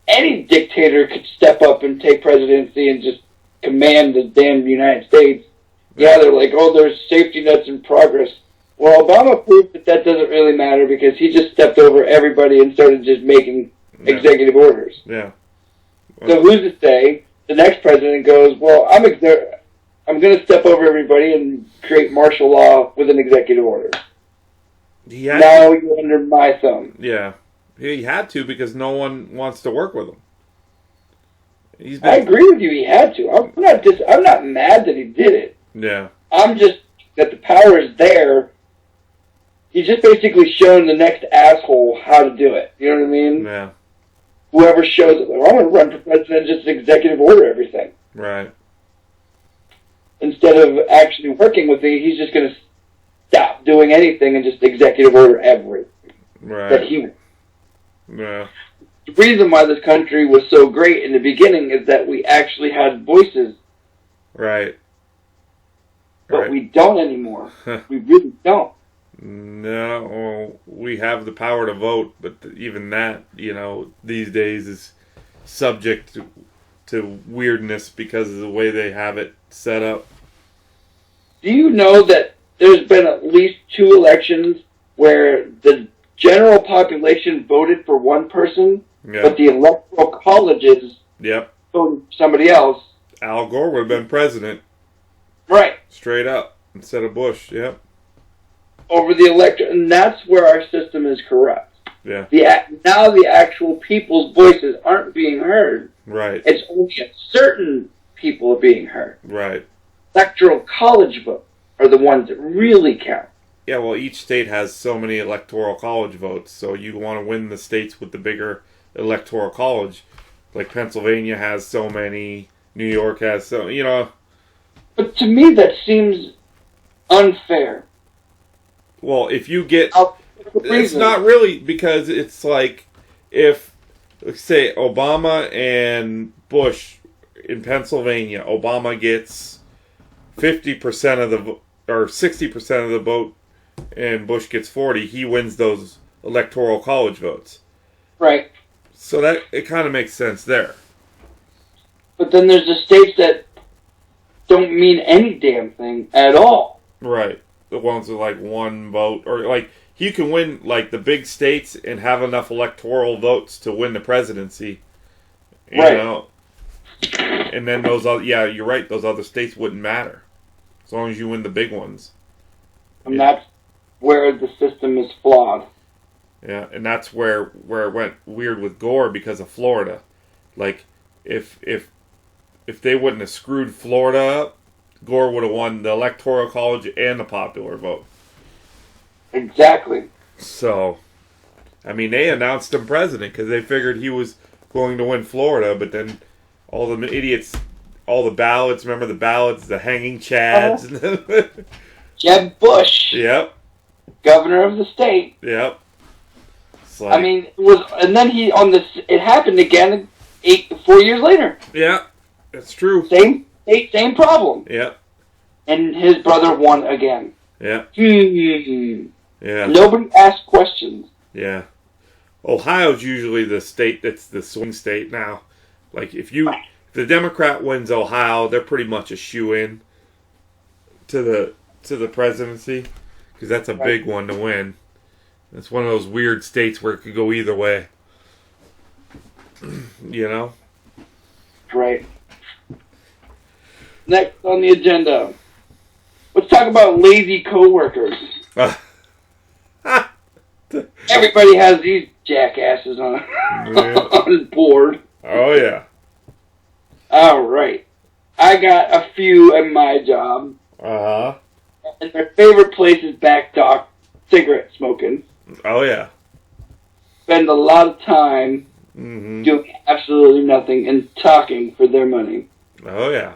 any dictator could step up and take presidency and just command the damn United States. Yeah, they're like, oh, there's safety nets in progress. Well, Obama proved that doesn't really matter because he just stepped over everybody and started just making executive orders. Yeah. So who's to say the next president goes, well, I'm going to step over everybody and create martial law with an executive order. Now you're under my thumb. Yeah. He had to because no one wants to work with him. I agree with you. He had to. I'm not mad that he did it. Yeah. I'm just that the power is there. He's just basically showing the next asshole how to do it. You know what I mean? Yeah. Whoever shows it, like, I'm going to run for president, just executive order everything. Right. Instead of actually working with me, he's just going to stop doing anything and just executive order everything. Right. That he. Yeah. The reason why this country was so great in the beginning is that we actually had voices. Right. But we don't anymore. We really don't. No, we have the power to vote, but even that, these days is subject to weirdness because of the way they have it set up. Do you know that there's been at least 2 elections where the general population voted for one person, but the electoral colleges voted for somebody else? Al Gore would have been president. Right. Straight up, instead of Bush, Over the electorate, and that's where our system is corrupt. Yeah. Now the actual people's voices aren't being heard. Right. It's only certain people are being heard. Right. Electoral college votes are the ones that really count. Yeah, well, each state has so many electoral college votes, so you want to win the states with the bigger electoral college. Like Pennsylvania has so many, New York has so, But to me, that seems unfair. Well, if you get... It's not really, because it's like, if, let's say, Obama and Bush in Pennsylvania, Obama gets 50% of the, or 60% of the vote, and Bush gets 40, he wins those electoral college votes. Right. So that, it kind of makes sense there. But then there's the states that don't mean any damn thing at all. Right. The ones with like one vote, or like you can win like the big states and have enough electoral votes to win the presidency. You know? And then those other, you're right, those other states wouldn't matter. As long as you win the big ones. And that's where the system is flawed. Yeah, and that's where it went weird with Gore because of Florida. Like, if they wouldn't have screwed Florida up, Gore would have won the Electoral College and the popular vote. Exactly. So, I mean, they announced him president because they figured he was going to win Florida, but then all the idiots, all the ballots, remember the ballots, the hanging chads? Jeb Bush. Yep. Governor of the state. Yep. Like, I mean, and then it happened again 4 years later. Yeah, that's true. Same problem. Yeah. And his brother won again. Yeah. Yeah. Nobody asked questions. Yeah. Ohio's usually the state that's the swing state now. Like, if the Democrat wins Ohio, they're pretty much a shoo-in to the presidency, because that's a big one to win. It's one of those weird states where it could go either way. You know? Right. Next on the agenda, let's talk about lazy coworkers. Everybody has these jackasses on his board. Oh, yeah. All right. I got a few at my job. Uh-huh. And their favorite place is back dock cigarette smoking. Oh, yeah. Spend a lot of time doing absolutely nothing and talking for their money. Oh, yeah.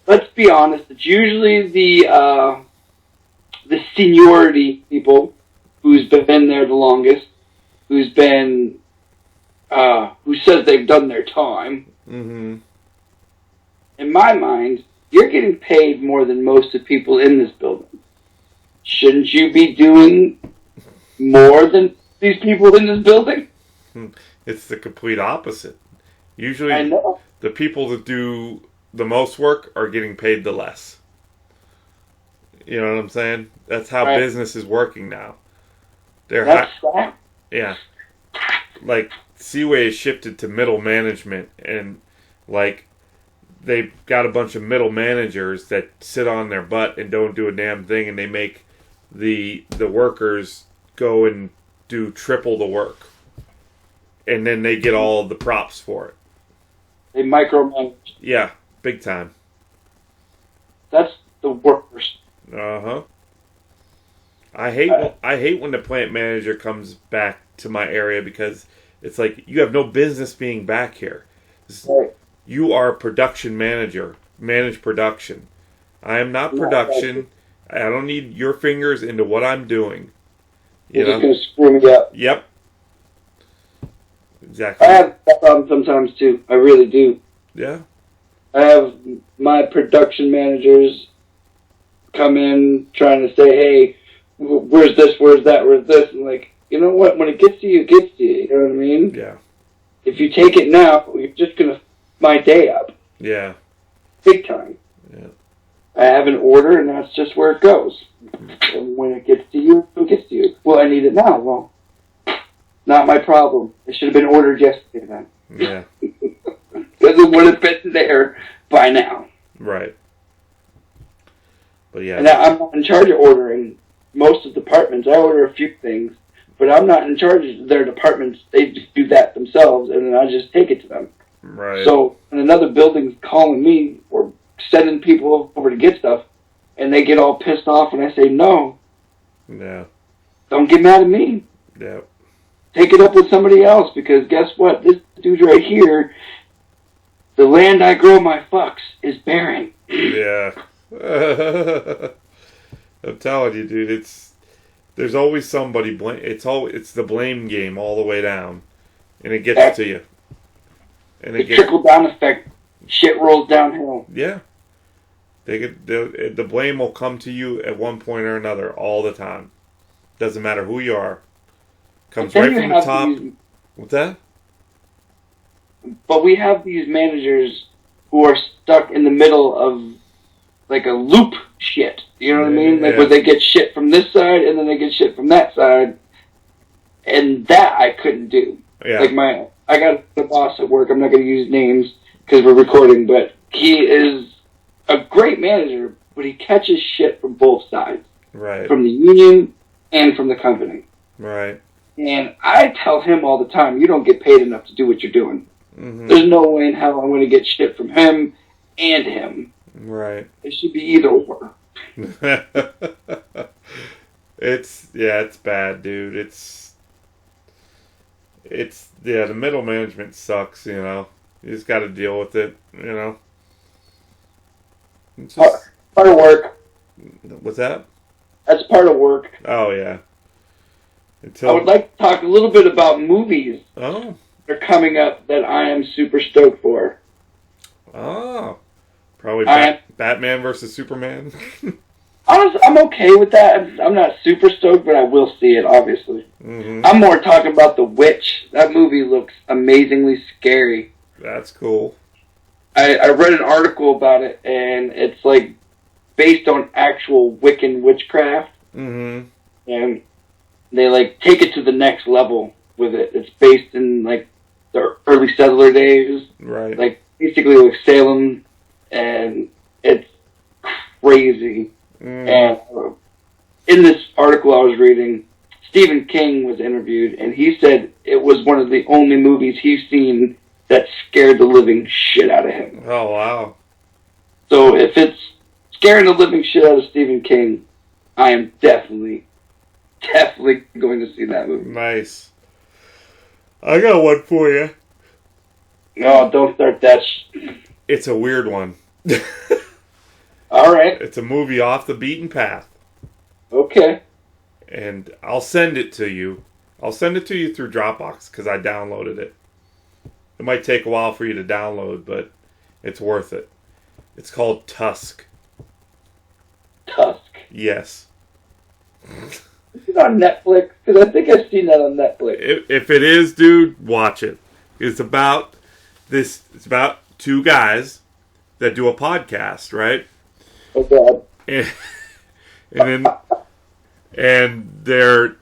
Let's be honest, it's usually the seniority people who's been there the longest, who says they've done their time. my mind, you're getting paid more than most of the people in this building. Shouldn't you be doing more than these people in this building? It's the complete opposite. Usually, I know. The people that do the most work are getting paid the less. You know what I'm saying? That's how business is working now. That's sad. Yeah. Like, Seaway has shifted to middle management, and, like, they've got a bunch of middle managers that sit on their butt and don't do a damn thing, and they make the workers go and do triple the work. And then they get all the props for it. They micromanage. Yeah, big time. That's the worst. Uh-huh. I hate when the plant manager comes back to my area, because it's like, you have no business being back here. Right. You are production manager. Manage production. I am not production. I don't need your fingers into what I'm doing. You're just going to screw me up. Yep. Exactly. I have that problem sometimes too. I really do. Yeah. I have my production managers come in trying to say, hey, where's this, where's that, where's this? And like, you know what? When it gets to you, it gets to you. You know what I mean? Yeah. If you take it now, you're just going to f my day up. Yeah. Big time. Yeah. I have an order, and that's just where it goes. And when it gets to you, it gets to you. Well, I need it now. Well, not my problem. It should have been ordered yesterday then. Yeah. Because it would have been there by now. Right. But yeah. And I'm not in charge of ordering most of the departments. I order a few things, but I'm not in charge of their departments. They just do that themselves, and then I just take it to them. Right. So when another building's calling me or sending people over to get stuff, and they get all pissed off, and I say no. Yeah. Don't get mad at me. Yeah. Take it up with somebody else, because guess what? This dude right here, the land I grow my fucks is barren. Yeah. I'm telling you, dude, there's always somebody blame. It's the blame game all the way down, and it gets to you. And the trickle down effect, shit rolls downhill. Yeah. The blame will come to you at one point or another all the time. Doesn't matter who you are. Comes right from the top. What's that? But we have these managers who are stuck in the middle of like a loop shit. You know what I mean? Like where they get shit from this side and then they get shit from that side. And that I couldn't do. Yeah. Like I got a boss at work. I'm not going to use names because we're recording, but he is a great manager, but he catches shit from both sides. Right. From the union and from the company. Right. And I tell him all the time, you don't get paid enough to do what you're doing. Mm-hmm. There's no way in hell I'm going to get shit from him and him. Right. It should be either or. It's bad, dude. It's the middle management sucks, you know. You just got to deal with it, you know. It's just, part of work. What's that? That's part of work. Oh, yeah. I would like to talk a little bit about movies that are coming up that I am super stoked for. Oh. Probably Batman versus Superman. Honestly, I'm okay with that. I'm not super stoked, but I will see it, obviously. Mm-hmm. I'm more talking about The Witch. That movie looks amazingly scary. That's cool. I read an article about it, and it's like based on actual Wiccan witchcraft. Mm-hmm. And they like take it to the next level with it. It's based in like the early settler days. Right. Like basically like Salem, and it's crazy. And in this article I was reading, Stephen King was interviewed, and he said it was one of the only movies he's seen that scared the living shit out of him. Oh, wow. So if it's scaring the living shit out of Stephen King, I am definitely going to see that movie. Nice. I got one for you. No, don't start that It's a weird one. All right. It's a movie off the beaten path. Okay. And I'll send it to you. I'll send it to you through Dropbox because I downloaded it. It might take a while for you to download, but it's worth it. It's called Tusk. Tusk. Yes. Is it on Netflix? Because I think I've seen that on Netflix. If it is, dude, watch it. It's about this. It's about two guys that do a podcast, right? Oh God. And their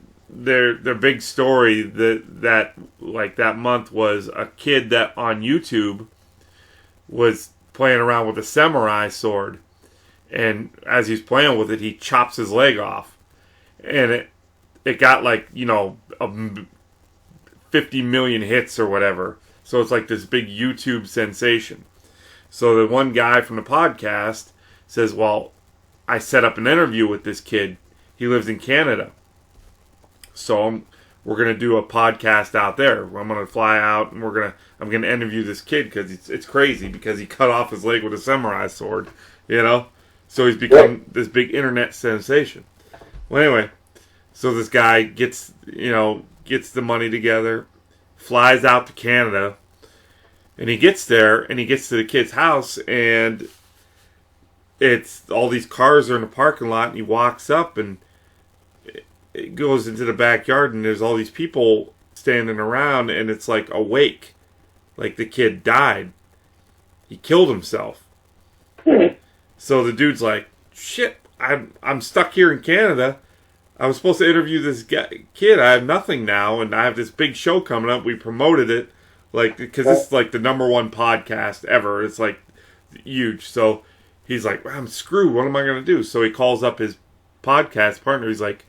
big story that month was a kid that on YouTube was playing around with a samurai sword, and as he's playing with it, he chops his leg off, and it got 50 million hits or whatever. So it's like this big YouTube sensation. So the one guy from the podcast says, well, I set up an interview with this kid. He lives in Canada. So we're going to do a podcast out there. I'm going to fly out and I'm going to interview this kid because it's crazy because he cut off his leg with a samurai sword, So he's become this big internet sensation. Well, anyway, so this guy gets the money together, flies out to Canada, and he gets there and he gets to the kid's house and it's all these cars are in the parking lot, and he walks up and it goes into the backyard and there's all these people standing around and it's like a wake. Like the kid died. He killed himself. So the dude's like, shit, I'm stuck here in Canada. I was supposed to interview this kid. I have nothing now, and I have this big show coming up. We promoted it, because this is like the #1 podcast ever. It's like huge. So he's like, I'm screwed. What am I going to do? So he calls up his podcast partner. He's like,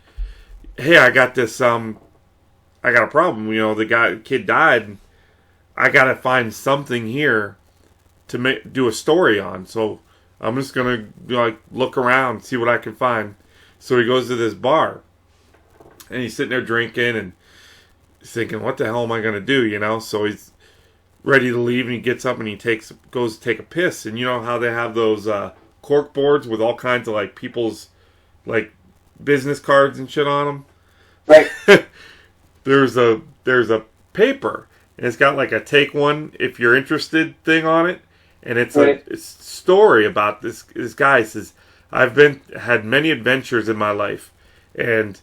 hey, I got this. I got a problem. The kid died. And I got to find something here to do a story on. So I'm just going to look around, see what I can find. So he goes to this bar, and he's sitting there drinking, and he's thinking, what the hell am I going to do, So he's ready to leave, and he gets up, and he goes to take a piss. And you know how they have those cork boards with all kinds of, people's, business cards and shit on them? Right. There's a paper, and it's got, a take one if you're interested thing on it. And it's a story about this guy. He says, I've had many adventures in my life, and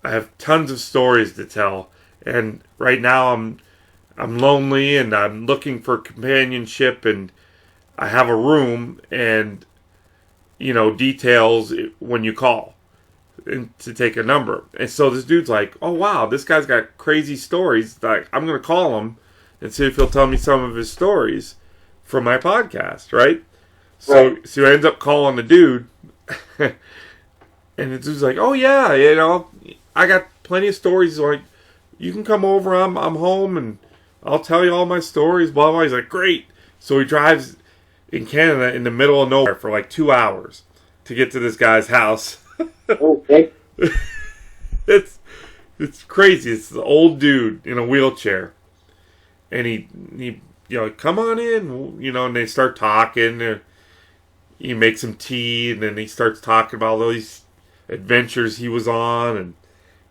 I have tons of stories to tell. And right now I'm lonely, and I'm looking for companionship, and I have a room, and details when you call and to take a number. And so this dude's like, oh wow, this guy's got crazy stories. Like, I'm gonna call him and see if he'll tell me some of his stories from my podcast, right? So he ends up calling the dude, and the dude's like, oh yeah, I got plenty of stories. He's like, you can come over, I'm home, and I'll tell you all my stories, blah, blah. He's like, great. So he drives in Canada in the middle of nowhere for 2 hours to get to this guy's house. Okay. It's crazy. It's the old dude in a wheelchair. And he come on in, and they start talking. He makes some tea, and then he starts talking about all these adventures he was on, and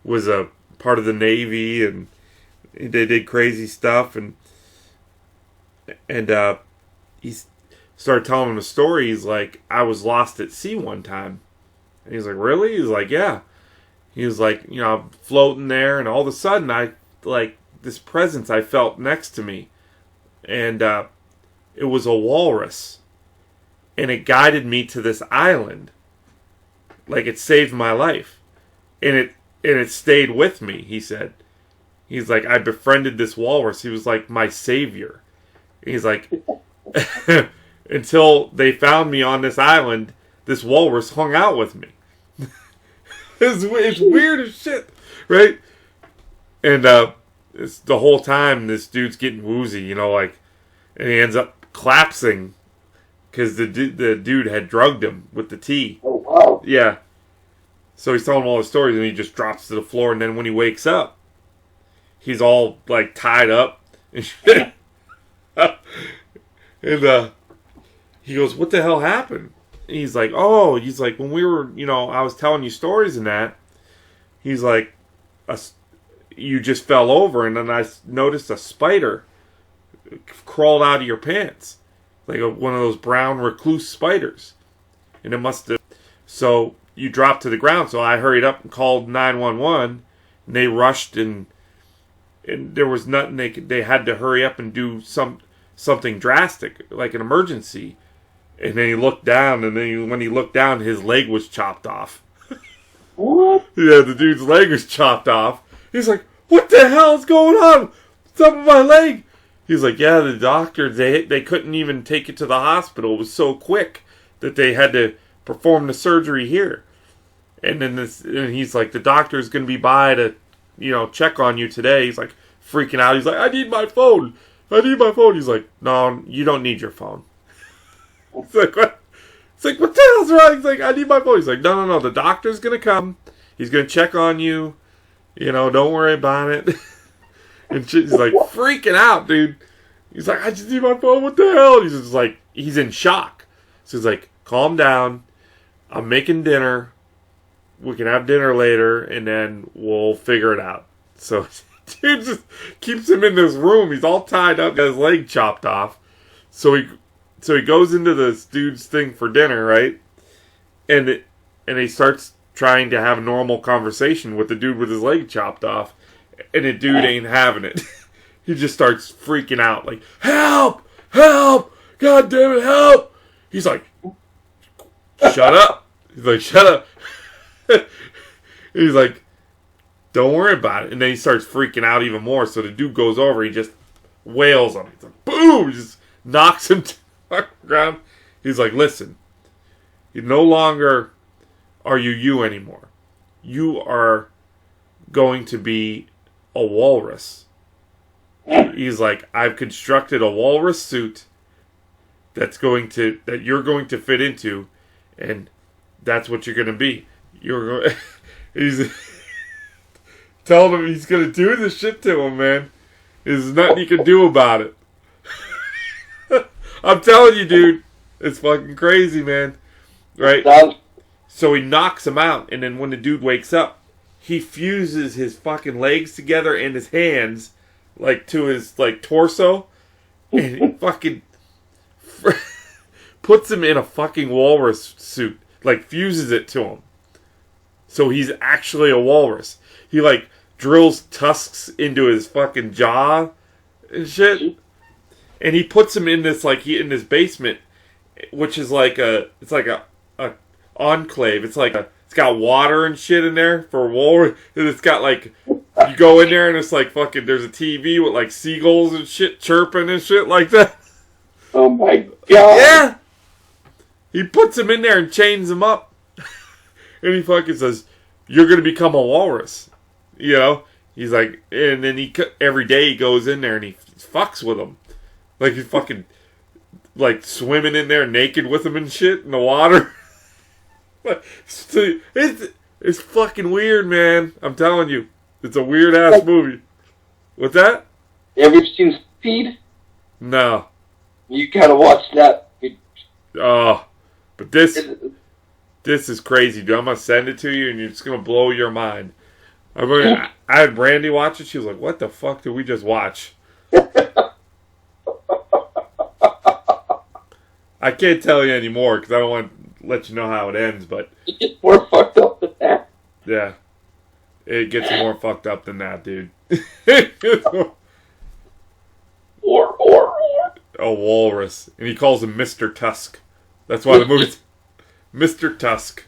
was a part of the Navy, and they did crazy stuff, and he started telling him a story. He's like, I was lost at sea one time. And he's like, really? He's like, yeah. He was like, I'm floating there, and all of a sudden, I this presence I felt next to me, and it was a walrus, and it guided me to this island. It saved my life, and it stayed with me. He said, he's like, I befriended this walrus. He was like my savior. He's like, until they found me on this island, this walrus hung out with me. It's weird as shit, right? And it's the whole time this dude's getting woozy, and he ends up collapsing because the dude had drugged him with the tea. Oh wow! Yeah. So he's telling him all the stories, and he just drops to the floor. And then when he wakes up, he's all tied up and shit. And he goes, "What the hell happened?" And he's like, when we were, I was telling you stories and that. He's like, you just fell over, and then I noticed a spider crawled out of your pants. like one of those brown recluse spiders, and it must have. So you dropped to the ground. So I hurried up and called 911, and they rushed and there was nothing they had to hurry up and do something drastic, like an emergency. And then he looked down, and then when he looked down, his leg was chopped off. What? Yeah, the dude's leg was chopped off. He's like, "What the hell is going on? What's up with my leg?" He's like, "Yeah, the doctor, they couldn't even take it to the hospital. It was so quick that they had to perform the surgery here." And then and he's like, "The doctor's going to be by to, check on you today." He's like freaking out. He's like, "I need my phone. I need my phone." He's like, "No, you don't need your phone." It's like, what? It's like, what the hell's wrong? He's like, "I need my phone." He's like, no. The doctor's going to come. He's going to check on you. Don't worry about it. And he's like freaking out, dude. He's like, "I just need my phone. What the hell?" He's just like, he's in shock. So he's like, "Calm down. I'm making dinner. We can have dinner later, and then we'll figure it out." So dude just keeps him in this room. He's all tied up, got his leg chopped off. So he goes into this dude's thing for dinner, right? And he starts trying to have a normal conversation with the dude with his leg chopped off, and the dude ain't having it. He just starts freaking out, like, "Help! Help! God damn it, help!" He's like, "Shut up!" He's like, "Shut up!" He's like, "Don't worry about it." And then he starts freaking out even more. So the dude goes over, he just wails on him. He's like, boom! He just knocks him to the ground. He's like, "Listen, you no longer are you anymore. You are going to be a walrus." He's like, "I've constructed a walrus suit that you're going to fit into, and that's what you're going to be. You're going." He's telling him he's going to do this shit to him, man. There's nothing you can do about it. I'm telling you, dude, it's fucking crazy, man. Right? So he knocks him out, and then when the dude wakes up, he fuses his fucking legs together and his hands, like, to his, like, torso, and he fucking puts him in a fucking walrus suit, like, fuses it to him. So he's actually a walrus. He, like, drills tusks into his fucking jaw and shit. And he puts him in this, like, in this basement, which is like a enclave. It's got water and shit in there for a walrus. And it's got, like, you go in there and it's like fucking, there's a TV with, like, seagulls and shit chirping and shit like that. Oh my god. Yeah! He puts him in there and chains him up. And he fucking says, "You're going to become a walrus." He's like, and then every day he goes in there and he fucks with him. Like, he's fucking, like, swimming in there naked with him and shit in the water. It's fucking weird, man. I'm telling you. It's a weird-ass movie. What's that? Have you seen Speed? No. You gotta watch that. Oh. But this is crazy, dude. I'm gonna send it to you, and it's gonna blow your mind. I had Brandy watch it. She was like, "What the fuck did we just watch?" I can't tell you anymore because I don't want to let you know how it ends. But it gets more fucked up than that. Yeah, it gets more fucked up than that, dude. Or. A walrus, and he calls him Mr. Tusk. That's why the movie's Mr. Tusk.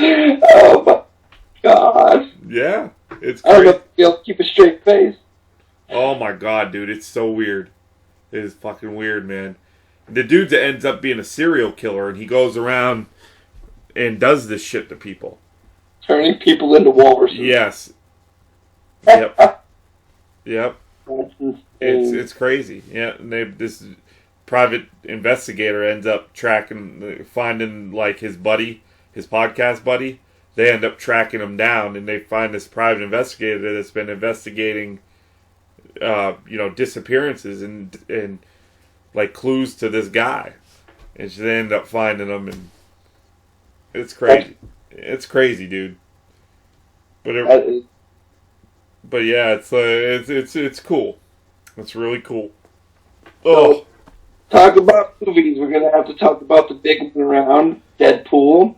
Oh my god. Yeah, it's I don't know crazy. if you'll keep a straight face. Oh my god, dude, it's so weird. It is fucking weird, man. The dude that ends up being a serial killer, and he goes around and does this shit to people. Turning people into walruses. Yes. Yep. Yep. That's insane. It's crazy. Yeah, and this private investigator ends up finding, like, his buddy, his podcast buddy. They end up tracking him down, and they find this private investigator that's been investigating, disappearances and like clues to this guy, and so they end up finding him, and it's crazy. It's crazy, dude. But yeah, it's cool. That's really cool. So, talk about movies. We're gonna have to talk about the big one around, Deadpool.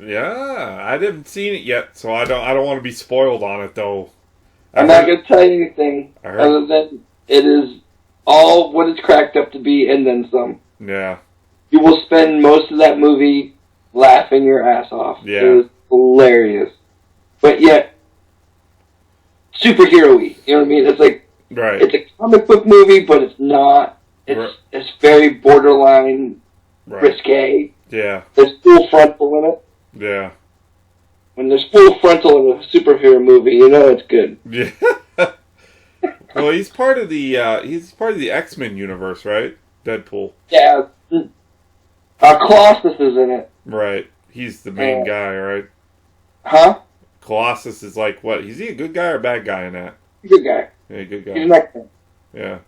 Yeah, I haven't seen it yet, so I don't want to be spoiled on it though. I'm not gonna tell you anything other than it is all what it's cracked up to be, and then some. Yeah. You will spend most of that movie laughing your ass off. Yeah. It was hilarious, but yet superhero-y. You know what I mean? It's like it's a comic book movie, but it's not. It's very borderline risque. Yeah. There's full frontal in it. Yeah. When there's full frontal in a superhero movie, you know it's good. Yeah. Well, he's part of the X-Men universe, right? Deadpool. Yeah. Colossus is in it. Right. He's the main guy, right? Huh? Colossus is like what? Is he a good guy or a bad guy in that? Good guy. Yeah, good guy. He's an X-Men. Yeah.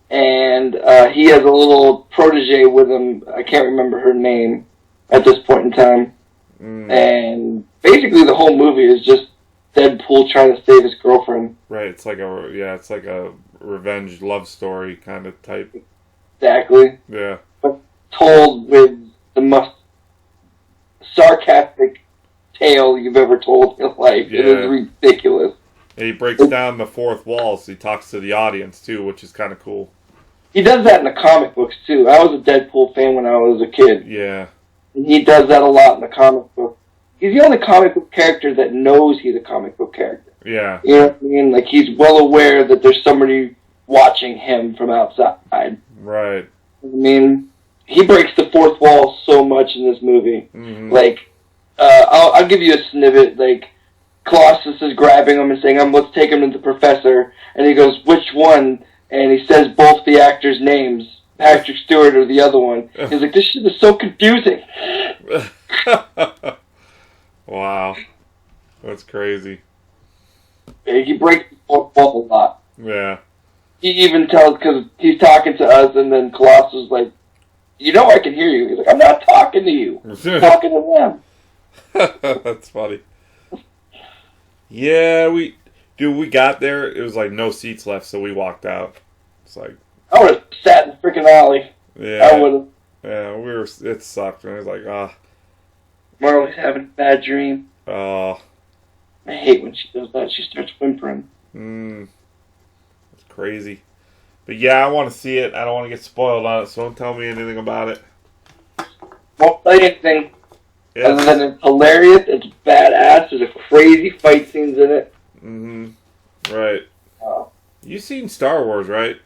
And he has a little protege with him. I can't remember her name at this point in time. And basically the whole movie is just Deadpool trying to save his girlfriend. Right. It's like a revenge love story kind of type. Exactly. Yeah. But told with the most sarcastic tale you've ever told in life. Yeah. It is ridiculous. And he breaks down the fourth wall, so he talks to the audience too, which is kind of cool. He does that in the comic books too. I was a Deadpool fan when I was a kid. Yeah. And he does that a lot in the comic book. He's the only comic book character that knows he's a comic book character. Yeah. You know what I mean? Like, he's well aware that there's somebody watching him from outside. Right. I mean, he breaks the fourth wall so much in this movie. Mm-hmm. Like, I'll give you a snippet. Like, Colossus is grabbing him and saying, let's take him to the professor. And he goes, which one? And he says both the actors' names. Patrick Stewart or the other one. He's like, this shit is so confusing. Wow. That's crazy. He breaks the fourth wall a lot. Yeah. He even tells, because he's talking to us, and then Colossus is like, I can hear you. He's like, I'm not talking to you. I'm talking to them. That's funny. Yeah, we got there. It was like no seats left, so we walked out. It's like, I would have sat in the freaking alley. Yeah. I would have. Yeah, it sucked. And I was like, Marley's having a bad dream. Oh. I hate when she does that. She starts whimpering. It's crazy. But yeah, I want to see it. I don't want to get spoiled on it, so don't tell me anything about it. Won't tell you anything. Yes. Other than it's hilarious, it's badass, there's a crazy fight scenes in it. Right. You've seen Star Wars, right?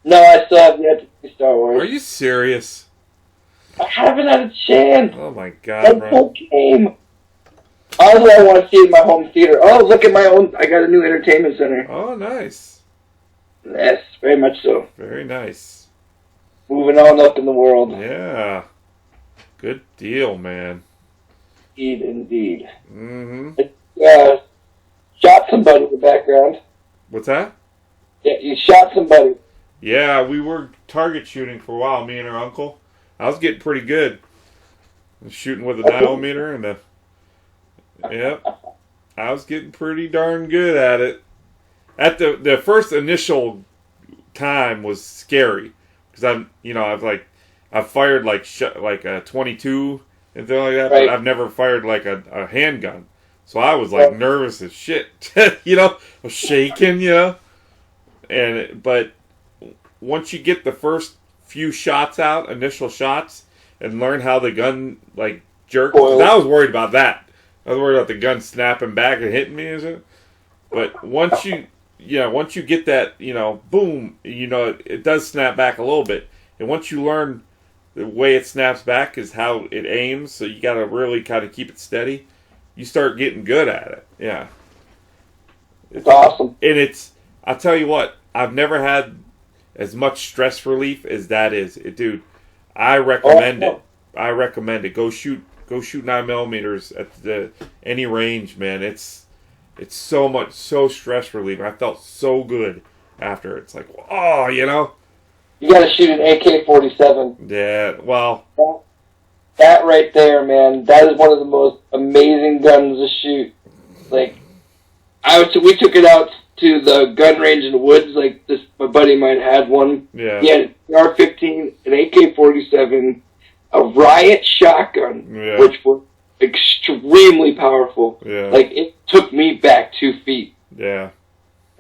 No, I still haven't yet to see Star Wars. Are you serious? I haven't had a chance. Oh my god, bro. Game. Honestly, I want to see it in my home theater. Oh, look at I got a new entertainment center. Oh, nice. Yes, very much so. Very nice. Moving on up in the world. Yeah. Good deal, man. Indeed. Mm-hmm. Shot somebody in the background. What's that? Yeah, you shot somebody. Yeah, we were target shooting for a while, me and her uncle. I was getting pretty good. Shooting with a 9mm and I was getting pretty darn good at it. At the first initial time was scary because I've fired like a 22 and things like that, but I've never fired like a handgun. So I was like nervous as shit, I was shaking, but once you get the first few shots out, initial shots, and learn how the gun like jerks, I was worried about that. I was worried about the gun snapping back and hitting me, is it? But once you get that, boom, it does snap back a little bit. And once you learn the way it snaps back is how it aims, so you got to really kind of keep it steady. You start getting good at it. Yeah. It's awesome. And I'll tell you what, I've never had as much stress relief as that is. Dude, I recommend it. I recommend it. Go shoot 9mm at any range, man. It's so stress relieving. I felt so good after. It's like, You gotta shoot an AK-47. Yeah, well. That right there, man, that is one of the most amazing guns to shoot. Like, we took it out to the gun range in the woods. Like this, my buddy of mine had one. Yeah. He had an AR-15, an AK-47, a riot shotgun, which was extremely powerful. Yeah. Like, it took me back 2 feet. Yeah.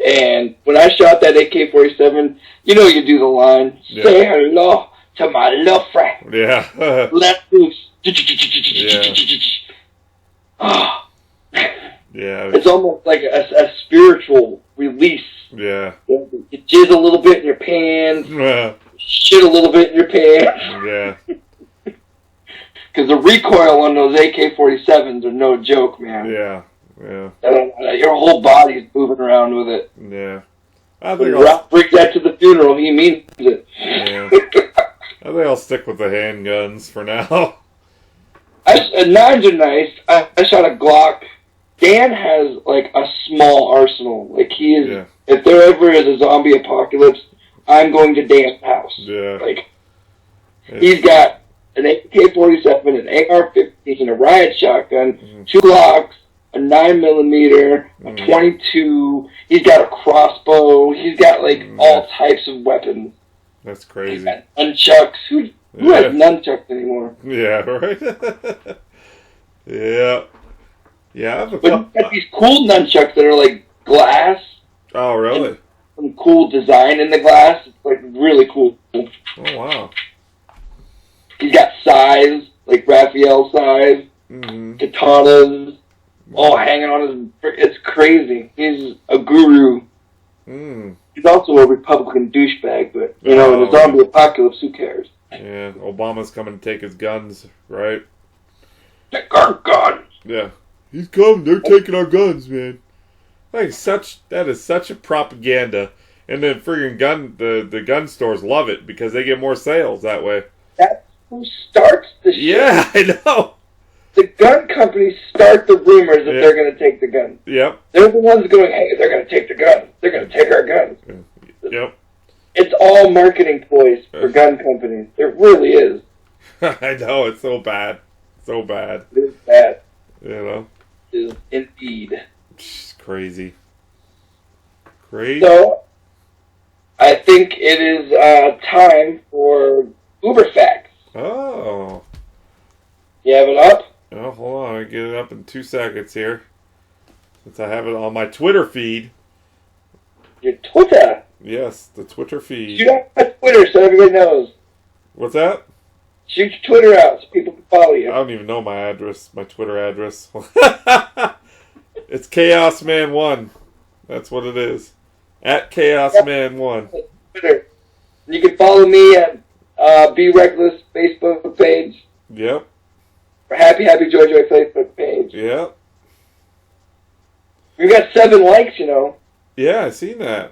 And when I shot that AK-47, you know you do the line, say hello to my little friend. Yeah. Let loose. Yeah. It's almost like a spiritual release. Yeah. You jizz a little bit in your pants, shit a little bit in your pants. Yeah. Because the recoil on those AK-47s are no joke, man. Yeah. Yeah. Your whole body's moving around with it. Yeah. I When think Ralph brings that to the funeral, he means it. Yeah. I think I'll stick with the handguns for now. Nines are nice. I shot a Glock. Dan has, like, a small arsenal. Like, he is... Yeah. If there ever is a zombie apocalypse, I'm going to Dan's house. Yeah. Like, he's got an AK-47, an AR-15, a riot shotgun, 2 Glocks, a 9mm, a 22. He's got a crossbow. He's got, like, all types of weapons. That's crazy. He's got nunchucks. Who has nunchucks anymore? Yeah, right? Yeah. Yeah, I have a But he's got these cool nunchucks that are, like, glass. Oh, really? Some cool design in the glass. It's, like, really cool. Oh, wow. He's got size, like Raphael size. Katanas. All hanging on his... It's crazy. He's a guru. He's also a Republican douchebag, but, you know, in the zombie apocalypse, who cares? Yeah, Obama's coming to take his guns, right? Take our guns! Yeah. He's coming, they're taking our guns, man. Like, that is such a propaganda. And then friggin' the gun stores love it because they get more sales that way. That's who starts the shit. Yeah, I know. The gun companies start the rumors that they're going to take the guns. Yep. They're the ones going, hey, they're going to take the guns. They're going to take our guns. Yep. It's all marketing ploys for gun companies. It really is. I know, it's so bad. So bad. It is bad. You know? It is indeed. It's crazy. Crazy. So, I think it is time for Uber Facts. Oh. You have it up? Oh, hold on. I get it up in 2 seconds here. Since I have it on my Twitter feed. Your Twitter? Yes, the Twitter feed. Shoot out my Twitter so everybody knows. What's that? Shoot your Twitter out so people can follow you. I don't even know my address, my Twitter address. It's ChaosMan1. That's what it is. At ChaosMan1. Twitter. You can follow me at Be Reckless Facebook page. Yep. Or Happy Joy Facebook page. Yep. We got 7 likes, you know. Yeah, I seen that.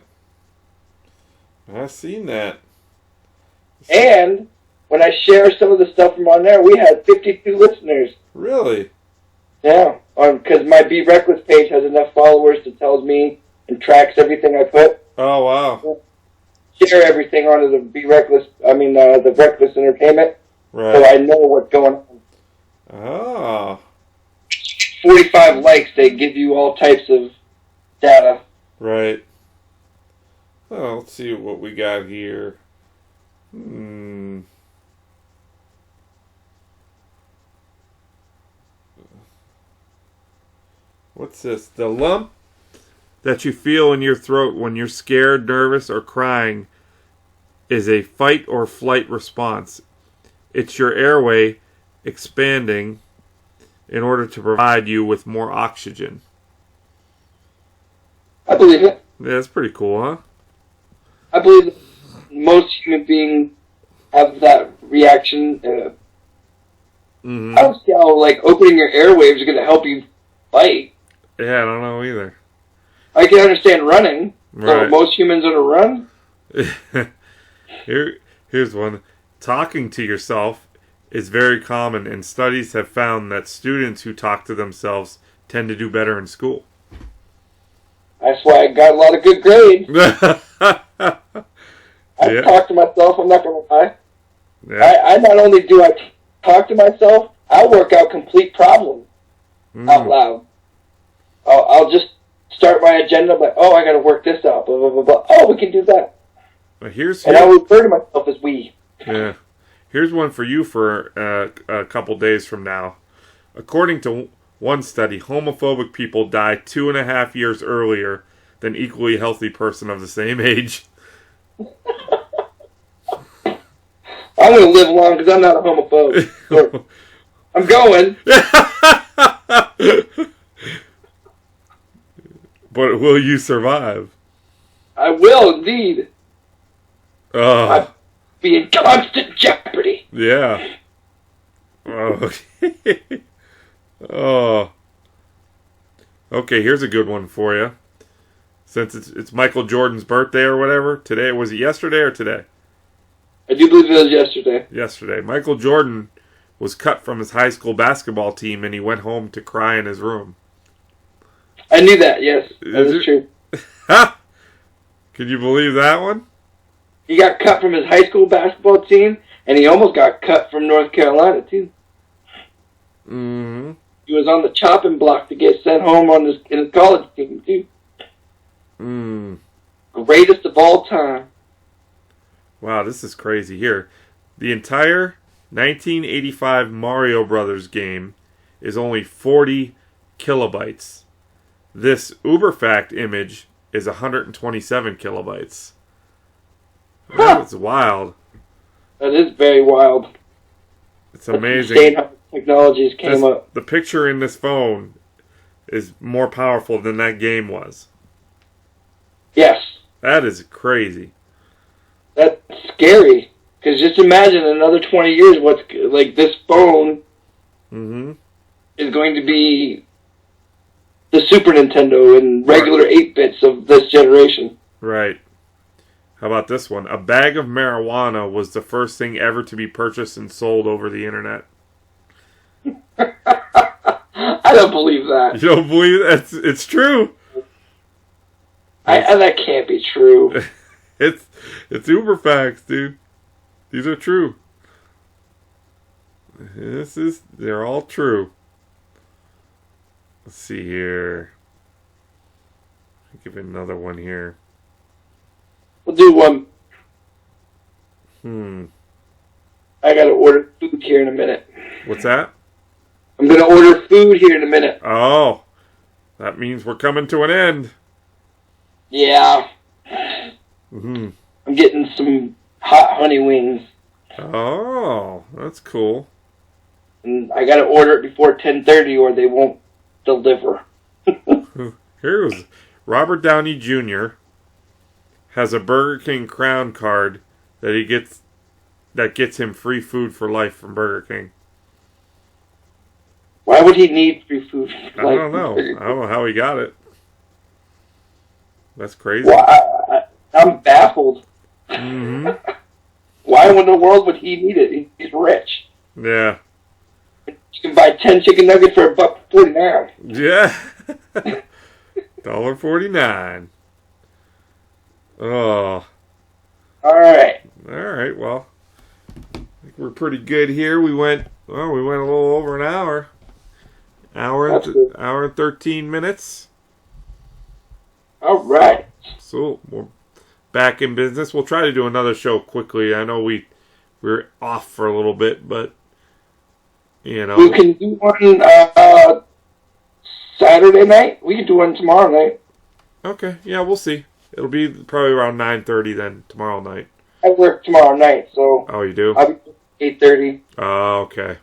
And when I share some of the stuff from on there, we had 52 listeners. Really? Yeah, because my Be Reckless page has enough followers that tells me and tracks everything I put. Oh, wow. Share everything onto the Be Reckless, the Reckless Entertainment. Right. So I know what's going on. Oh. 45 likes, they give you all types of data. Right. Well, let's see what we got here. What's this? The lump that you feel in your throat when you're scared, nervous, or crying is a fight or flight response. It's your airway expanding in order to provide you with more oxygen. I believe it. Yeah, that's pretty cool, huh? I believe that most human beings have that reaction. I don't see how, opening your airwaves is going to help you fight. Yeah, I don't know either. I can understand running. Right. So most humans are going to run. Here's one. Talking to yourself is very common, and studies have found that students who talk to themselves tend to do better in school. That's why I got a lot of good grades. I talk to myself, I'm not going to lie. Yeah. I not only do I talk to myself, I work out complete problems out loud. I'll just start my agenda. I'm like, oh, I got to work this out. Blah blah blah blah. Oh, we can do that. Here's and I refer to myself as we. Yeah. Here's one for you for a couple days from now. According to one study, homophobic people die 2.5 years earlier than equally healthy person of the same age. I'm going to live long because I'm not a homophobe. So I'm going. But will you survive? I will indeed. I'd be in constant jeopardy. Yeah. Oh. Oh. Okay, here's a good one for you. Since it's Michael Jordan's birthday or whatever, today, was it yesterday or today? I do believe it was yesterday. Yesterday. Michael Jordan was cut from his high school basketball team and he went home to cry in his room. I knew that, yes. That is true. Ha! Can you believe that one? He got cut from his high school basketball team, and he almost got cut from North Carolina, too. Mm-hmm. He was on the chopping block to get sent home on in his college team, too. Greatest of all time. Wow, this is crazy. Here, the entire 1985 Mario Brothers game is only 40 kilobytes. This Uberfact image is 127 kilobytes. That's wild. That is very wild. It's amazing. Insane how technologies came up. The picture in this phone is more powerful than that game was. Yes. That is crazy. That's scary. Because just imagine in another 20 years what's like this phone is going to be the Super Nintendo and regular 8-bits of this generation. Right. How about this one? A bag of marijuana was the first thing ever to be purchased and sold over the internet. I don't believe that. You don't believe that? It's true. That can't be true. It's Uber facts, dude. These are true. They're all true. Let's see here. I'll give it another one here. We'll do one. I gotta order food here in a minute. What's that? I'm gonna order food here in a minute. Oh, that means we're coming to an end. Yeah. I'm getting some hot honey wings. Oh, that's cool. And I gotta order it before 10:30 or they won't deliver. Here's Robert Downey Jr. has a Burger King Crown card that gets him free food for life from Burger King. Why would he need free food for life? I don't know. I don't know how he got it. That's crazy. Well, I'm baffled. Why in the world would he need it? He's rich. Yeah. You can buy 10 chicken nuggets for $1.49. Yeah. $1.49. Oh. All right. Well, I think we're pretty good here. We went a little over an hour. Hour and 13 minutes. All right. So we're back in business. We'll try to do another show quickly. I know we're off for a little bit, but you know. We can do one Saturday night. We can do one tomorrow night. Okay. Yeah, we'll see. It'll be probably around 9:30 then tomorrow night. I work tomorrow night, so. Oh, you do? I'll be 8:30. Oh, okay.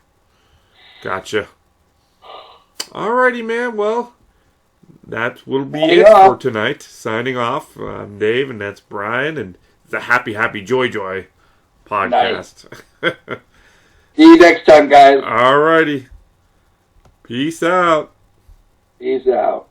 Gotcha. Alrighty, man. Well, that will be it for tonight. Signing off. I'm Dave, and that's Brian, and the Happy Joy podcast. Nice. See you next time, guys. Alrighty. Peace out. Peace out.